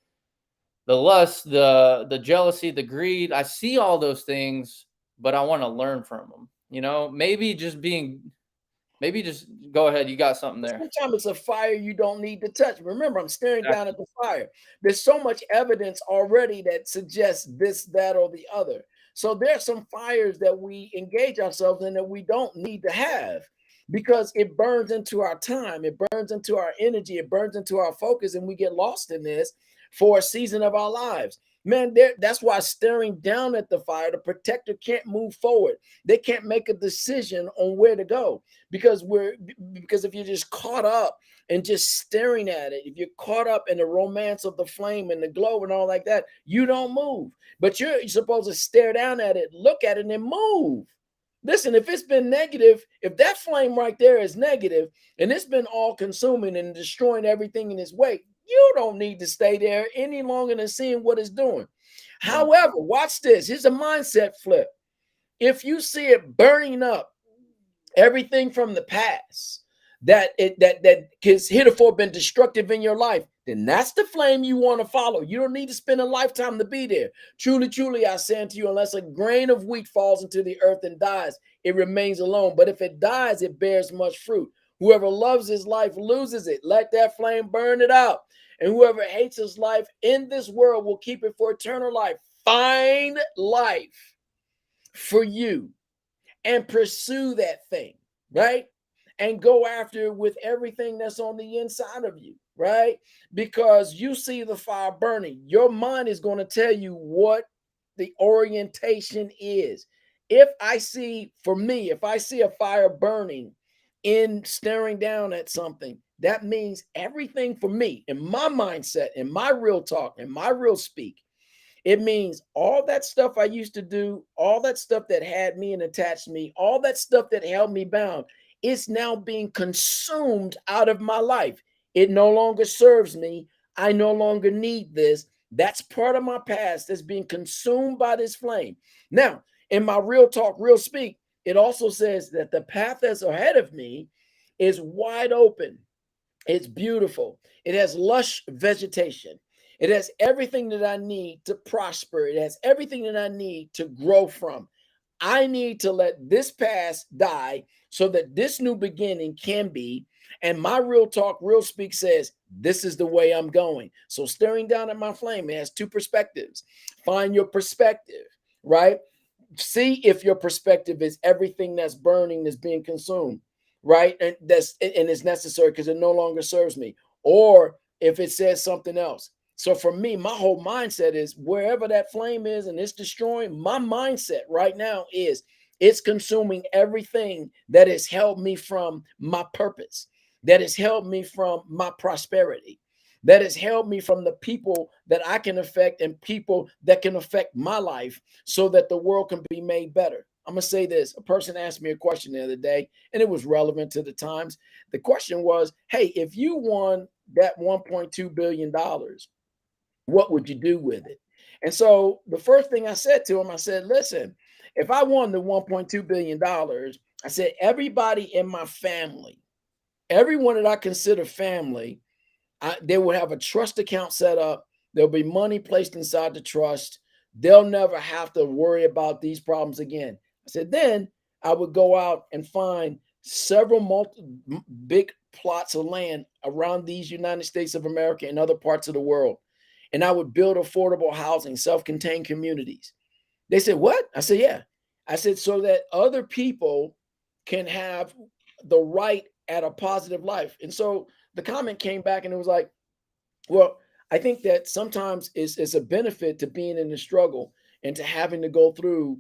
the lust, the jealousy, the greed. I see all those things, but I want to learn from them. Maybe just go ahead. You got something there. Sometimes it's a fire you don't need to touch. Remember, I'm staring down Exactly. at the fire. There's so much evidence already that suggests this, that, or the other. So there's some fires that we engage ourselves in that we don't need to have because it burns into our time, it burns into our energy, it burns into our focus, and we get lost in this for a season of our lives. Man, that's why staring down at the fire, the protector can't move forward. They can't make a decision on where to go because if you're just caught up and just staring at it, if you're caught up in the romance of the flame and the glow and all like that, you don't move. But you're supposed to stare down at it, look at it, and then move. Listen, if it's been negative, if that flame right there is negative and it's been all consuming and destroying everything in its wake, you don't need to stay there any longer than seeing what it's doing. Yeah. However, watch this. Here's a mindset flip. If you see it burning up, everything from the past that has heretofore been destructive in your life, then that's the flame you want to follow. You don't need to spend a lifetime to be there. Truly, truly, I say unto you, unless a grain of wheat falls into the earth and dies, it remains alone. But if it dies, it bears much fruit. Whoever loves his life loses it. Let that flame burn it out. And whoever hates his life in this world will keep it for eternal life. Find life for you and pursue that thing. right? And go after it with everything that's on the inside of you, right? Because you see the fire burning. Your mind is going to tell you what the orientation is. If I see, for me, if I see a fire burning in staring down at something, that means everything for me in my mindset, in my real talk, in my real speak, it means all that stuff I used to do, all that stuff that had me and attached me, all that stuff that held me bound, it's now being consumed out of my life. It no longer serves me. I no longer need this. That's part of my past that's being consumed by this flame. Now, in my real talk, real speak, it also says that the path that's ahead of me is wide open. It's beautiful. It has lush vegetation. It has everything that I need to prosper. It has everything that I need to grow from. I need to let this past die so that this new beginning can be. And my real talk, real speak says, this is the way I'm going. So staring down at my flame, it has two perspectives. Find your perspective, right? See if your perspective is everything that's burning, that's being consumed, right? And it's necessary because it no longer serves me, or if it says something else. So for me, my whole mindset is wherever that flame is and it's destroying, my mindset right now is it's consuming everything that has held me from my purpose, that has held me from my prosperity, that has held me from the people that I can affect and people that can affect my life so that the world can be made better. I'm going to say this. A person asked me a question the other day, and it was relevant to the times. The question was, hey, if you won that $1.2 billion, what would you do with it? And so the first thing I said to him, I said, listen, if I won the $1.2 billion, I said, everybody in my family, everyone that I consider family, they will have a trust account set up. There'll be money placed inside the trust. They'll never have to worry about these problems again. I said, then I would go out and find several big plots of land around these United States of America and other parts of the world. And I would build affordable housing, self contained communities. They said, what? I said, yeah. I said, so that other people can have the right at a positive life. And so the comment came back and it was like, well, I think that sometimes it's a benefit to being in the struggle and to having to go through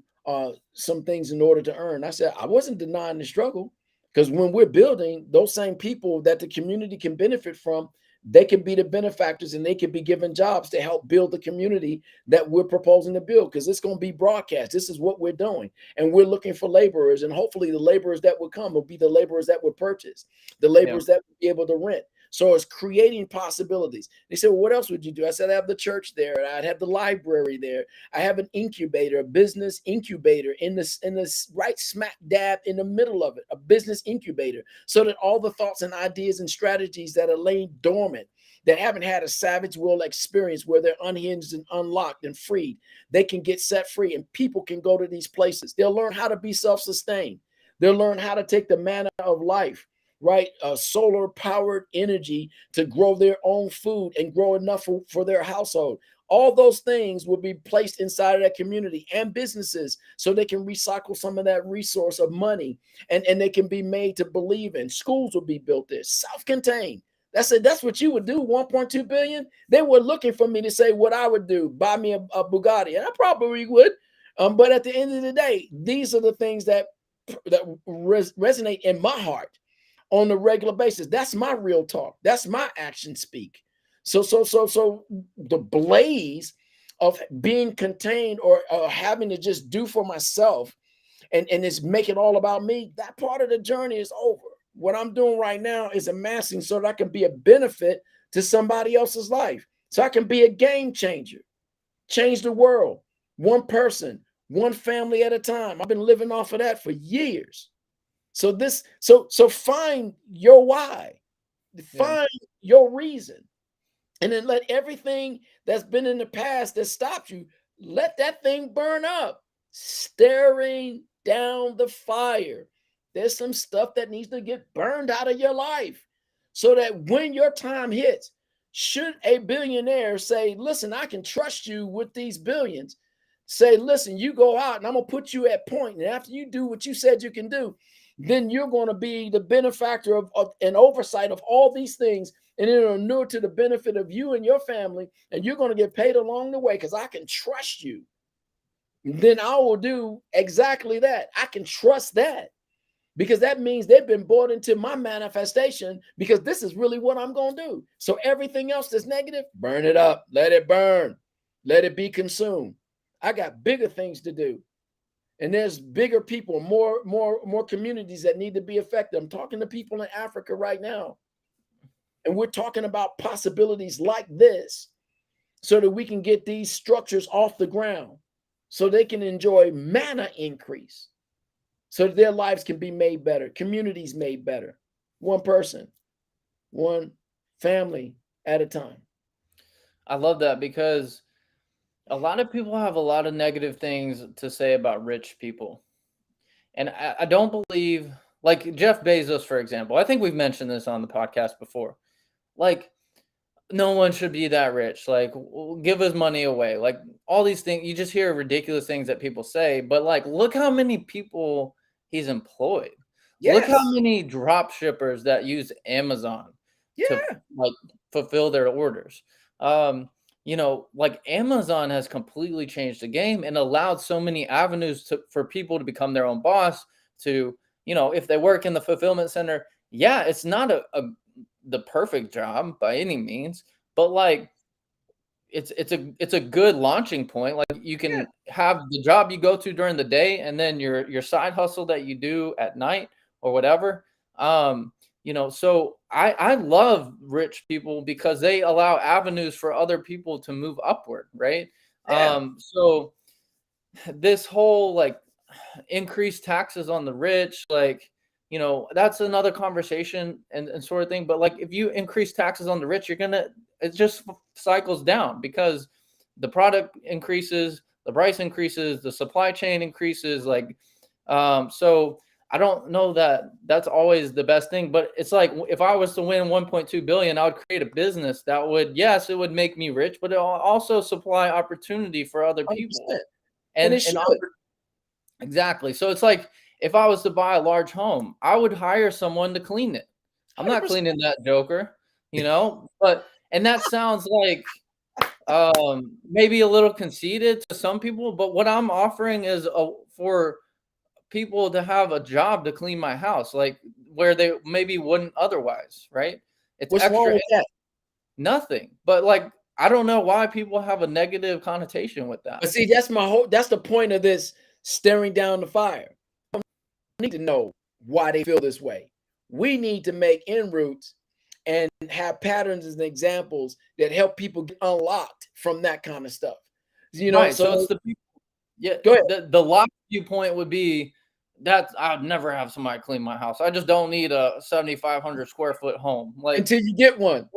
some things in order to earn. I said, I wasn't denying the struggle because when we're building, those same people that the community can benefit from, they can be the benefactors and they can be given jobs to help build the community that we're proposing to build because it's going to be broadcast. This is what we're doing. And we're looking for laborers. And hopefully the laborers that would come will be the laborers that would purchase, the Yeah. laborers that would be able to rent. So it's creating possibilities. They said, well, what else would you do? I said, I have the church there. I'd have the library there. I have an incubator, a business incubator in this right smack dab in the middle of it, a business incubator, so that all the thoughts and ideas and strategies that are laying dormant, that haven't had a savage world experience where they're unhinged and unlocked and freed, they can get set free and people can go to these places. They'll learn how to be self-sustained. They'll learn how to take the manna of life, right? Solar powered energy to grow their own food and grow enough for their household. All those things will be placed inside of that community and businesses so they can recycle some of that resource of money and they can be made to believe in. Schools will be built there, self-contained. That's it. That's what you would do. 1.2 billion. They were looking for me to say what I would do. Buy me a Bugatti, and I probably would. But at the end of the day, these are the things that resonate in my heart on a regular basis. That's my real talk. That's my action speak. So the blaze of being contained or having to just do for myself and it's making all about me, that part of the journey is over. What I'm doing right now is amassing so that I can be a benefit to somebody else's life. So I can be a game changer, change the world, one person, one family at a time. I've been living off of that for years. So find your why, Yeah. find your reason, and then let everything that's been in the past that stopped you, let that thing burn up. Staring down the fire. There's some stuff that needs to get burned out of your life so that when your time hits, should a billionaire say, listen, I can trust you with these billions, say, listen, you go out and I'm going to put you at point. And after you do what you said you can do, then you're going to be the benefactor of an oversight of all these things, and it'll inure to the benefit of you and your family, and you're going to get paid along the way because I can trust you. Then I will do exactly that. I can trust that because that means they've been brought into my manifestation because this is really what I'm going to do. So everything else that's negative, burn it up, let it burn, let it be consumed. I got bigger things to do. And there's bigger people, more communities that need to be affected. I'm talking to people in Africa right now. And we're talking about possibilities like this so that we can get these structures off the ground so they can enjoy manna increase, so that their lives can be made better, communities made better, one person, one family at a time. I love that because a lot of people have a lot of negative things to say about rich people. And I don't believe, like Jeff Bezos, for example, I think we've mentioned this on the podcast before. Like, no one should be that rich. Like, give his money away. Like, all these things, you just hear ridiculous things that people say. But, like, look how many people he's employed. Look how Yes. many drop shippers that use Amazon to, Yeah. like, fulfill their orders. Like Amazon has completely changed the game and allowed so many avenues for people to become their own boss. To, if they work in the fulfillment center, yeah, it's not the perfect job by any means, but like it's a good launching point. Like, you Yeah. can have the job you go to during the day and then your side hustle that you do at night or whatever. So I love rich people because they allow avenues for other people to move upward, right? Yeah. So this whole, like, increased taxes on the rich, like, that's another conversation and sort of thing. But like, if you increase taxes on the rich, it just cycles down because the product increases, the price increases, the supply chain increases. Like, so I don't know that that's always the best thing, but it's like, if I was to win 1.2 billion, I would create a business that would, yes, it would make me rich, but it will also supply opportunity for other people. 100%. And it And should. exactly. So it's like, if I was to buy a large home, I would hire someone to clean it. I'm not 100%. cleaning that joker, but and that sounds like maybe a little conceited to some people, but what I'm offering is for people to have a job to clean my house, like where they maybe wouldn't otherwise, right? It's What's wrong extra. with that? Nothing. But like, I don't know why people have a negative connotation with that. But see, that's the point of this staring down the fire. We need to know why they feel this way. We need to make inroads and have patterns and examples that help people get unlocked from that kind of stuff. Right. So So it's the people. Yeah. go ahead. The logic viewpoint would be that I'd never have somebody clean my house. I just don't need a 7,500 square foot home. Like, Until you get one.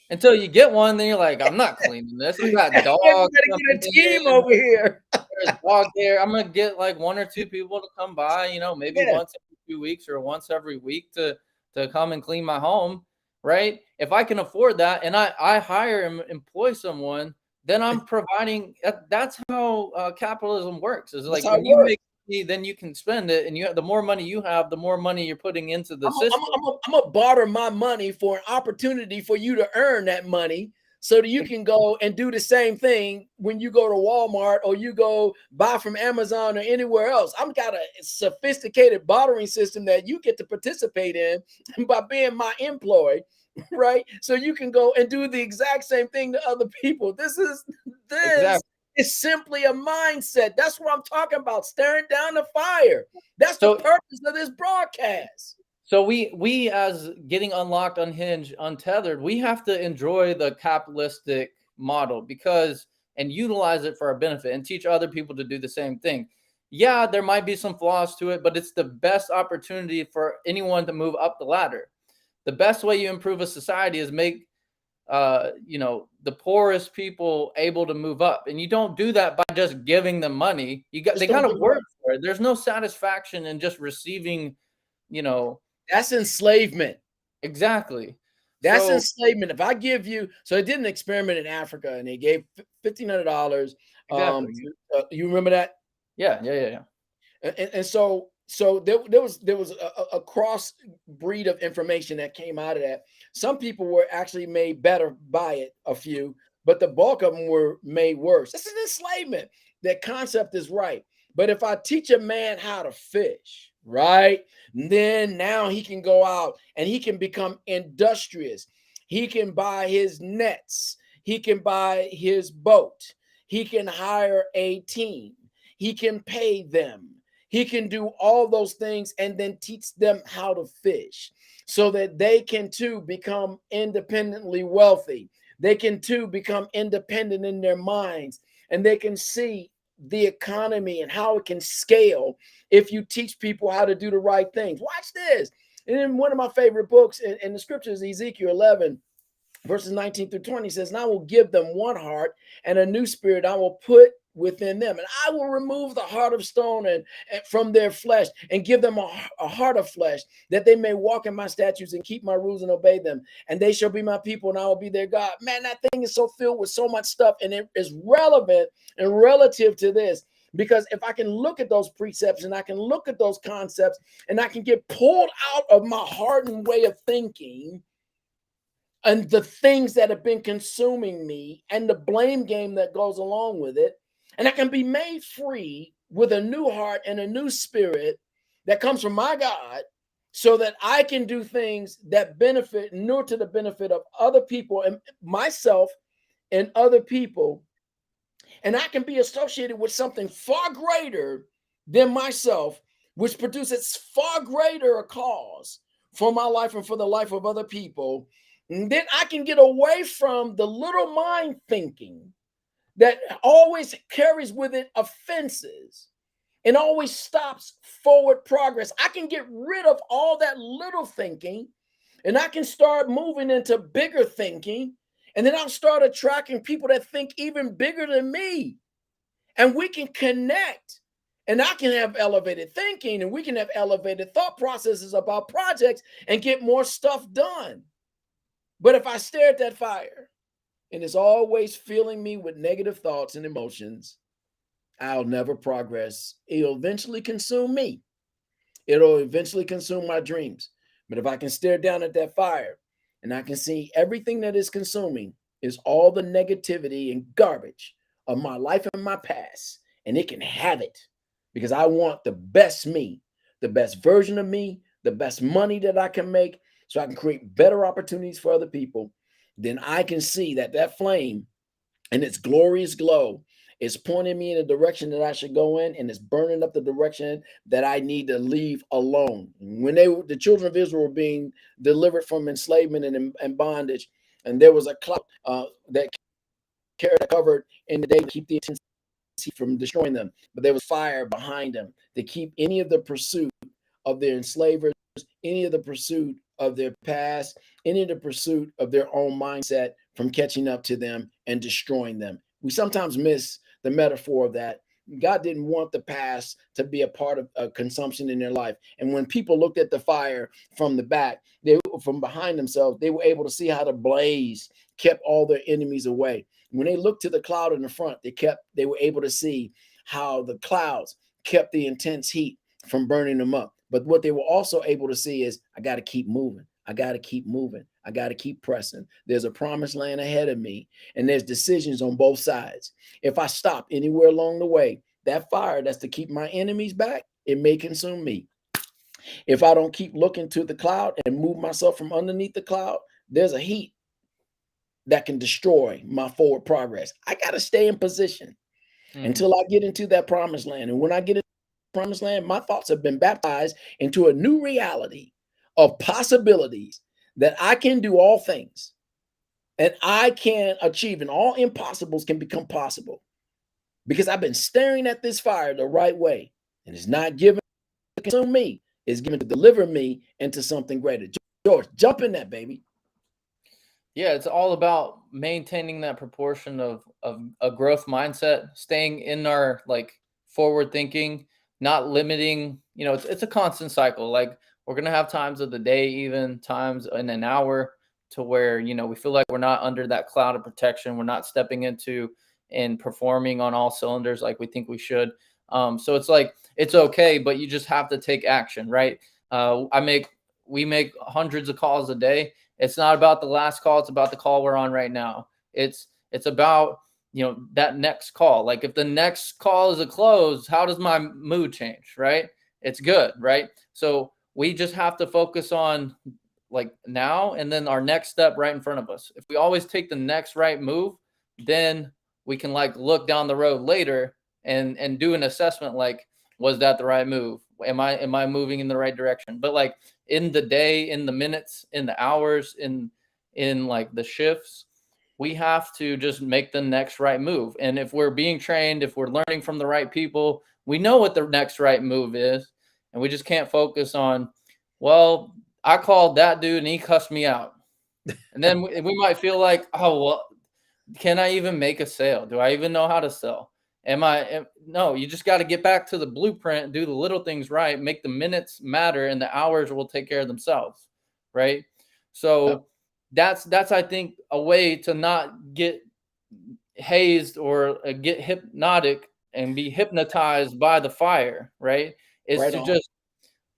until you get one, then you're like, I'm not cleaning this. I got You dogs gotta get a jumping team in. over here. There's dog there. I'm gonna get like one or two people to come by, maybe Yeah. once every 2 weeks or once every week to come and clean my home, right? If I can afford that and I hire and employ someone, then I'm providing. That's how capitalism works. Is That's like, how it when you works. make money, then you can spend it, and the more money you have, the more money you're putting into the system. I'm gonna barter my money for an opportunity for you to earn that money so that you can go and do the same thing when you go to Walmart or you go buy from Amazon or anywhere else. I've got a sophisticated bartering system that you get to participate in by being my employee, right? So you can go and do the exact same thing to other people. This Exactly. is simply a mindset. That's what I'm talking about, staring down the fire. That's the So purpose of this broadcast. So we as getting unlocked, unhinged, untethered, we have to enjoy the capitalistic model and utilize it for our benefit and teach other people to do the same thing. Yeah, there might be some flaws to it, but it's the best opportunity for anyone to move up the ladder. The best way you improve a society is make the poorest people able to move up. And you don't do that by just giving them money. Just They don't got to give it work up. for it. There's no satisfaction in just receiving, you know, That's enslavement. exactly. That's So enslavement. If I give you, so I did an experiment in Africa, and they gave $1,500. exactly. You remember that? Yeah. And so So there was a cross breed of information that came out of that. Some people were actually made better by it, a few, but the bulk of them were made worse. This is enslavement. That concept is right. But if I teach a man how to fish, right, then now he can go out and he can become industrious. He can buy his nets. He can buy his boat. He can hire a team. He can pay them. He can do all those things and then teach them how to fish so that they can too become independently wealthy. They can too become independent in their minds, and they can see the economy and how it can scale if you teach people how to do the right things. Watch this. And in one of my favorite books in the scriptures, Ezekiel 11, verses 19 through 20 says, and I will give them one heart and a new spirit I will put within them. And I will remove the heart of stone and from their flesh and give them a heart of flesh that they may walk in my statutes and keep my rules and obey them. And they shall be my people and I will be their God. Man, that thing is so filled with so much stuff, and it is relevant and relative to this. Because if I can look at those precepts and I can look at those concepts and I can get pulled out of my hardened way of thinking and the things that have been consuming me and the blame game that goes along with it, and I can be made free with a new heart and a new spirit that comes from my God, so that I can do things that benefit, nor to the benefit of other people and myself and other people. And I can be associated with something far greater than myself, which produces far greater a cause for my life and for the life of other people. And then I can get away from the little mind thinking that always carries with it offenses and always stops forward progress. I can get rid of all that little thinking, and I can start moving into bigger thinking. And then I'll start attracting people that think even bigger than me. And we can connect. And I can have elevated thinking, and we can have elevated thought processes about projects and get more stuff done. But if I stare at that fire and it's always filling me with negative thoughts and emotions, I'll never progress. It'll eventually consume me. It'll eventually consume my dreams. But if I can stare down at that fire and I can see everything that is consuming is all the negativity and garbage of my life and my past, and it can have it, because I want the best me, the best version of me, the best money that I can make, so I can create better opportunities for other people, then I can see that that flame and its glorious glow is pointing me in the direction that I should go in, and it's burning up the direction that I need to leave alone. When the children of Israel were being delivered from enslavement and bondage, and there was a cloud that covered in the day to keep the intensity from destroying them, but there was fire behind them to keep any of the pursuit of their enslavers, any of the pursuit of their past, any of the pursuit of their own mindset from catching up to them and destroying them. We sometimes miss the metaphor of that. God didn't want the past to be a part of consumption in their life. And when people looked at the fire from the back, from behind themselves, they were able to see how the blaze kept all their enemies away. When they looked to the cloud in the front, they were able to see how the clouds kept the intense heat from burning them up. But what they were also able to see is, I got to keep moving. I got to keep moving. I got to keep pressing. There's a promised land ahead of me, and there's decisions on both sides. If I stop anywhere along the way, that fire that's to keep my enemies back, it may consume me. If I don't keep looking to the cloud and move myself from underneath the cloud, there's a heat that can destroy my forward progress. I got to stay in position until I get into that promised land. And when I get into the promised land, my thoughts have been baptized into a new reality of possibilities that I can do all things and I can achieve, and all impossibles can become possible, because I've been staring at this fire the right way, and it's not given to consume me, it's given to deliver me into something greater. George, jump in that, baby. Yeah, it's all about maintaining that proportion of a growth mindset, staying in our like forward thinking, not limiting. It's a constant cycle. Like, we're gonna have times of the day, even times in an hour, to where we feel like we're not under that cloud of protection. We're not stepping into and performing on all cylinders like we think we should. So it's like, it's okay, but you just have to take action, right? We make hundreds of calls a day. It's not about the last call, it's about the call we're on right now. It's about, that next call. Like if the next call is a close, how does my mood change, right? It's good, right? So we just have to focus on like now and then our next step right in front of us. If we always take the next right move, then we can like look down the road later and do an assessment like, was that the right move? Am I moving in the right direction? But like in the day, in the minutes, in the hours, in like the shifts, we have to just make the next right move. And if we're being trained, if we're learning from the right people, we know what the next right move is. And we just can't focus on, well, I called that dude and he cussed me out. And then we might feel like, oh, well, can I even make a sale? Do I even know how to sell? No, you just got to get back to the blueprint, do the little things right, make the minutes matter, and the hours will take care of themselves. Right. So that's, I think, a way to not get hazed or get hypnotic and be hypnotized by the fire. Right. Is Right to on. just,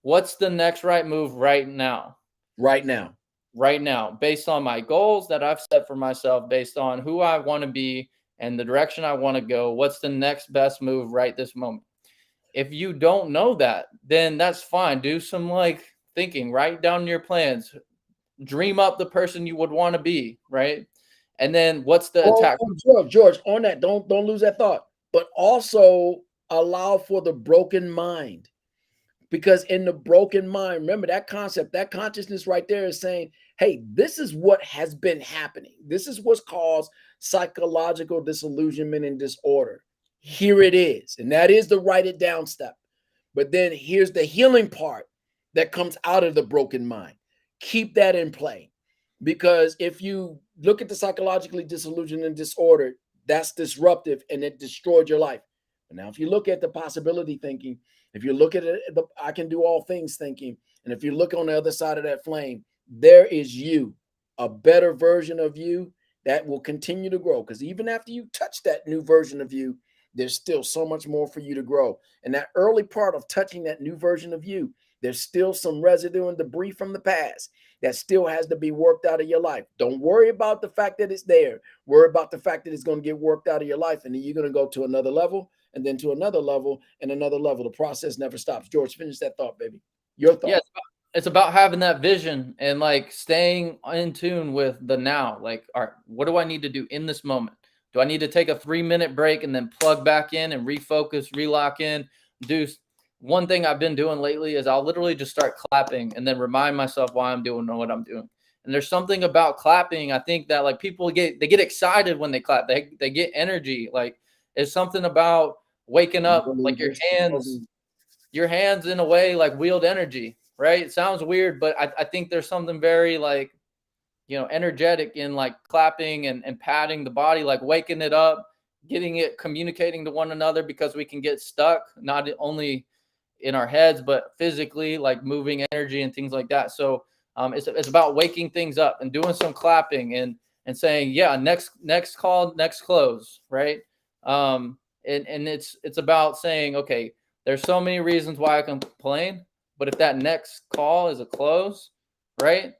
what's the next right move right now? Right now. Right now, based on my goals that I've set for myself, based on who I want to be and the direction I want to go. What's the next best move right this moment? If you don't know that, then that's fine. Do some like thinking, write down your plans, dream up the person you would want to be, right? And then what's the attack? George, on that, don't lose that thought. But also allow for the broken mind. Because in the broken mind, remember that concept, that consciousness right there is saying, hey, this is what has been happening. This is what's caused psychological disillusionment and disorder. Here it is. And that is the write it down step. But then here's the healing part that comes out of the broken mind. Keep that in play. Because if you look at the psychologically disillusioned and disordered, that's disruptive and it destroyed your life. But now, if you look at the possibility thinking, if you look at it, I can do all things thinking, and if you look on the other side of that flame, there is you, a better version of you that will continue to grow. Because even after you touch that new version of you, there's still so much more for you to grow. And that early part of touching that new version of you, there's still some residue and debris from the past that still has to be worked out of your life. Don't worry about the fact that it's there. Worry about the fact that it's going to get worked out of your life. And then you're going to go to another level and then to another level and another level. The process never stops. George, finish that thought, baby. Your thought. Yeah, it's about having that vision and like staying in tune with the now. Like, all right, what do I need to do in this moment? Do I need to take a 3-minute break and then plug back in and refocus, relock in? Do one thing I've been doing lately is I'll literally just start clapping and then remind myself why I'm doing what I'm doing. And there's something about clapping. I think that like people get excited when they clap. They get energy. Like it's something about waking up, like your hands in a way like wield energy, right? It sounds weird, but I think there's something very like, energetic in like clapping and patting the body, like waking it up, getting it communicating to one another, because we can get stuck not only in our heads but physically, like moving energy and things like that. So it's about waking things up and doing some clapping and saying, yeah, next call, next close, right? And it's about saying, okay, there's so many reasons why I complain, but if that next call is a close, right,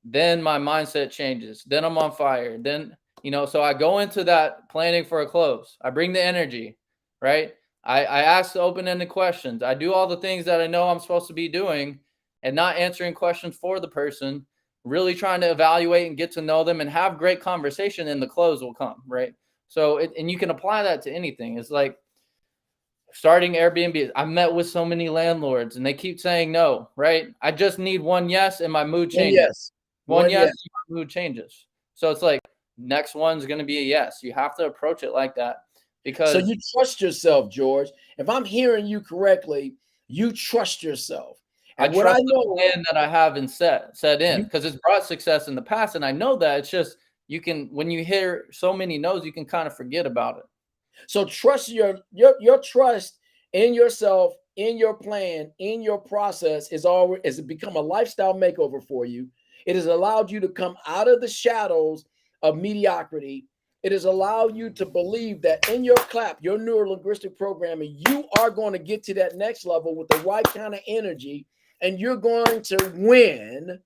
then my mindset changes. Then I'm on fire. Then, so I go into that planning for a close. I bring the energy, right? I ask the open-ended questions. I do all the things that I know I'm supposed to be doing and not answering questions for the person, really trying to evaluate and get to know them and have great conversation, and the close will come, right? So, and you can apply that to anything. It's like starting Airbnb. I met with so many landlords and they keep saying no, right? I just need one yes and my mood changes. Yes. One yes, my mood changes. So it's like next one's going to be a yes. You have to approach it like that, because so you trust yourself, George. If I'm hearing you correctly, you trust yourself. And I trust the plan that I have and set in, because it's brought success in the past, and I know that. It's just when you hear so many no's, you can kind of forget about it. So trust your trust in yourself, in your plan, in your process is become a lifestyle makeover for you. It has allowed you to come out of the shadows of mediocrity It has allowed you to believe that in your clap, your neurolinguistic programming, you are going to get to that next level with the right kind of energy, and you're going to win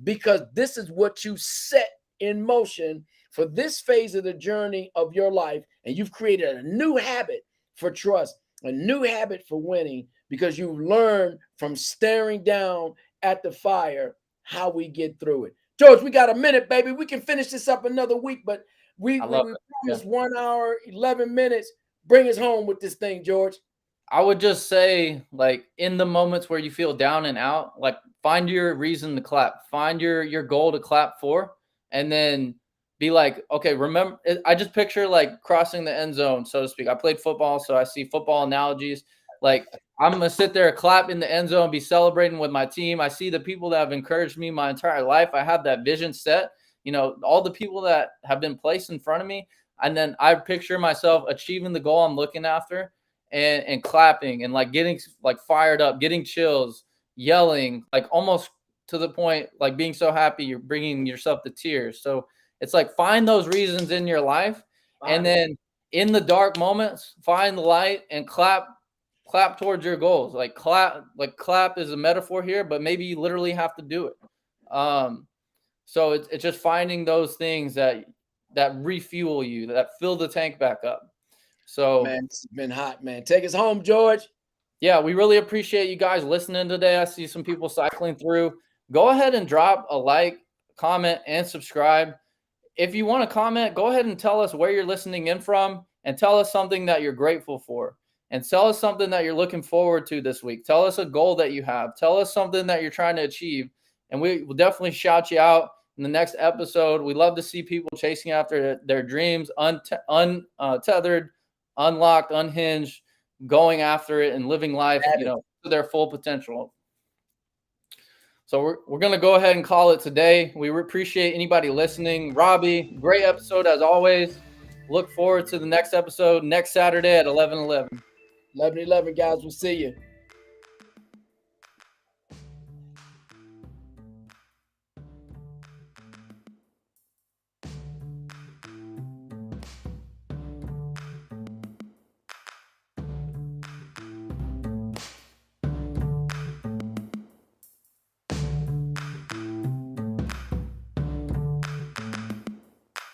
because this is what you set in motion for this phase of the journey of your life. And you've created a new habit for trust, a new habit for winning, because you've learned from staring down at the fire how we get through it. George, we got a minute, baby. We can finish this up another week, but we, I we, love we it. Yeah. promised 1 hour, 11 minutes. Bring us home with this thing, George. I would just say, like, in the moments where you feel down and out, like, find your reason to clap, find your goal to clap for, and then be like, okay, remember. I just picture like crossing the end zone, so to speak. I played football, so I see football analogies. Like, I'm gonna sit there, clap in the end zone, be celebrating with my team. I see the people that have encouraged me my entire life. I have that vision set. All the people that have been placed in front of me, and then I picture myself achieving the goal I'm looking after, and clapping and like getting like fired up, getting chills, yelling, like almost to the point like being so happy you're bringing yourself to tears. So it's like find those reasons in your life, and then in the dark moments find the light and clap towards your goals. Clap is a metaphor here, but maybe you literally have to do it. So it's just finding those things that refuel you, that fill the tank back up. So, Man, it's been hot, man. Take us home, George. yeah, we really appreciate you guys listening today. I see some people cycling through. Go ahead and drop a like, comment, and subscribe. If you want to comment, go ahead and tell us where you're listening in from, and tell us something that you're grateful for, and tell us something that you're looking forward to this week. Tell us a goal that you have. Tell us something that you're trying to achieve, and we will definitely shout you out in the next episode. We love to see people chasing after their dreams, untethered, unlocked, unhinged, going after it and living life, to their full potential. So we're going to go ahead and call it today. We appreciate anybody listening. Robbie, great episode as always. Look forward to the next episode next Saturday at 11:11. 11:11, guys. We'll see you.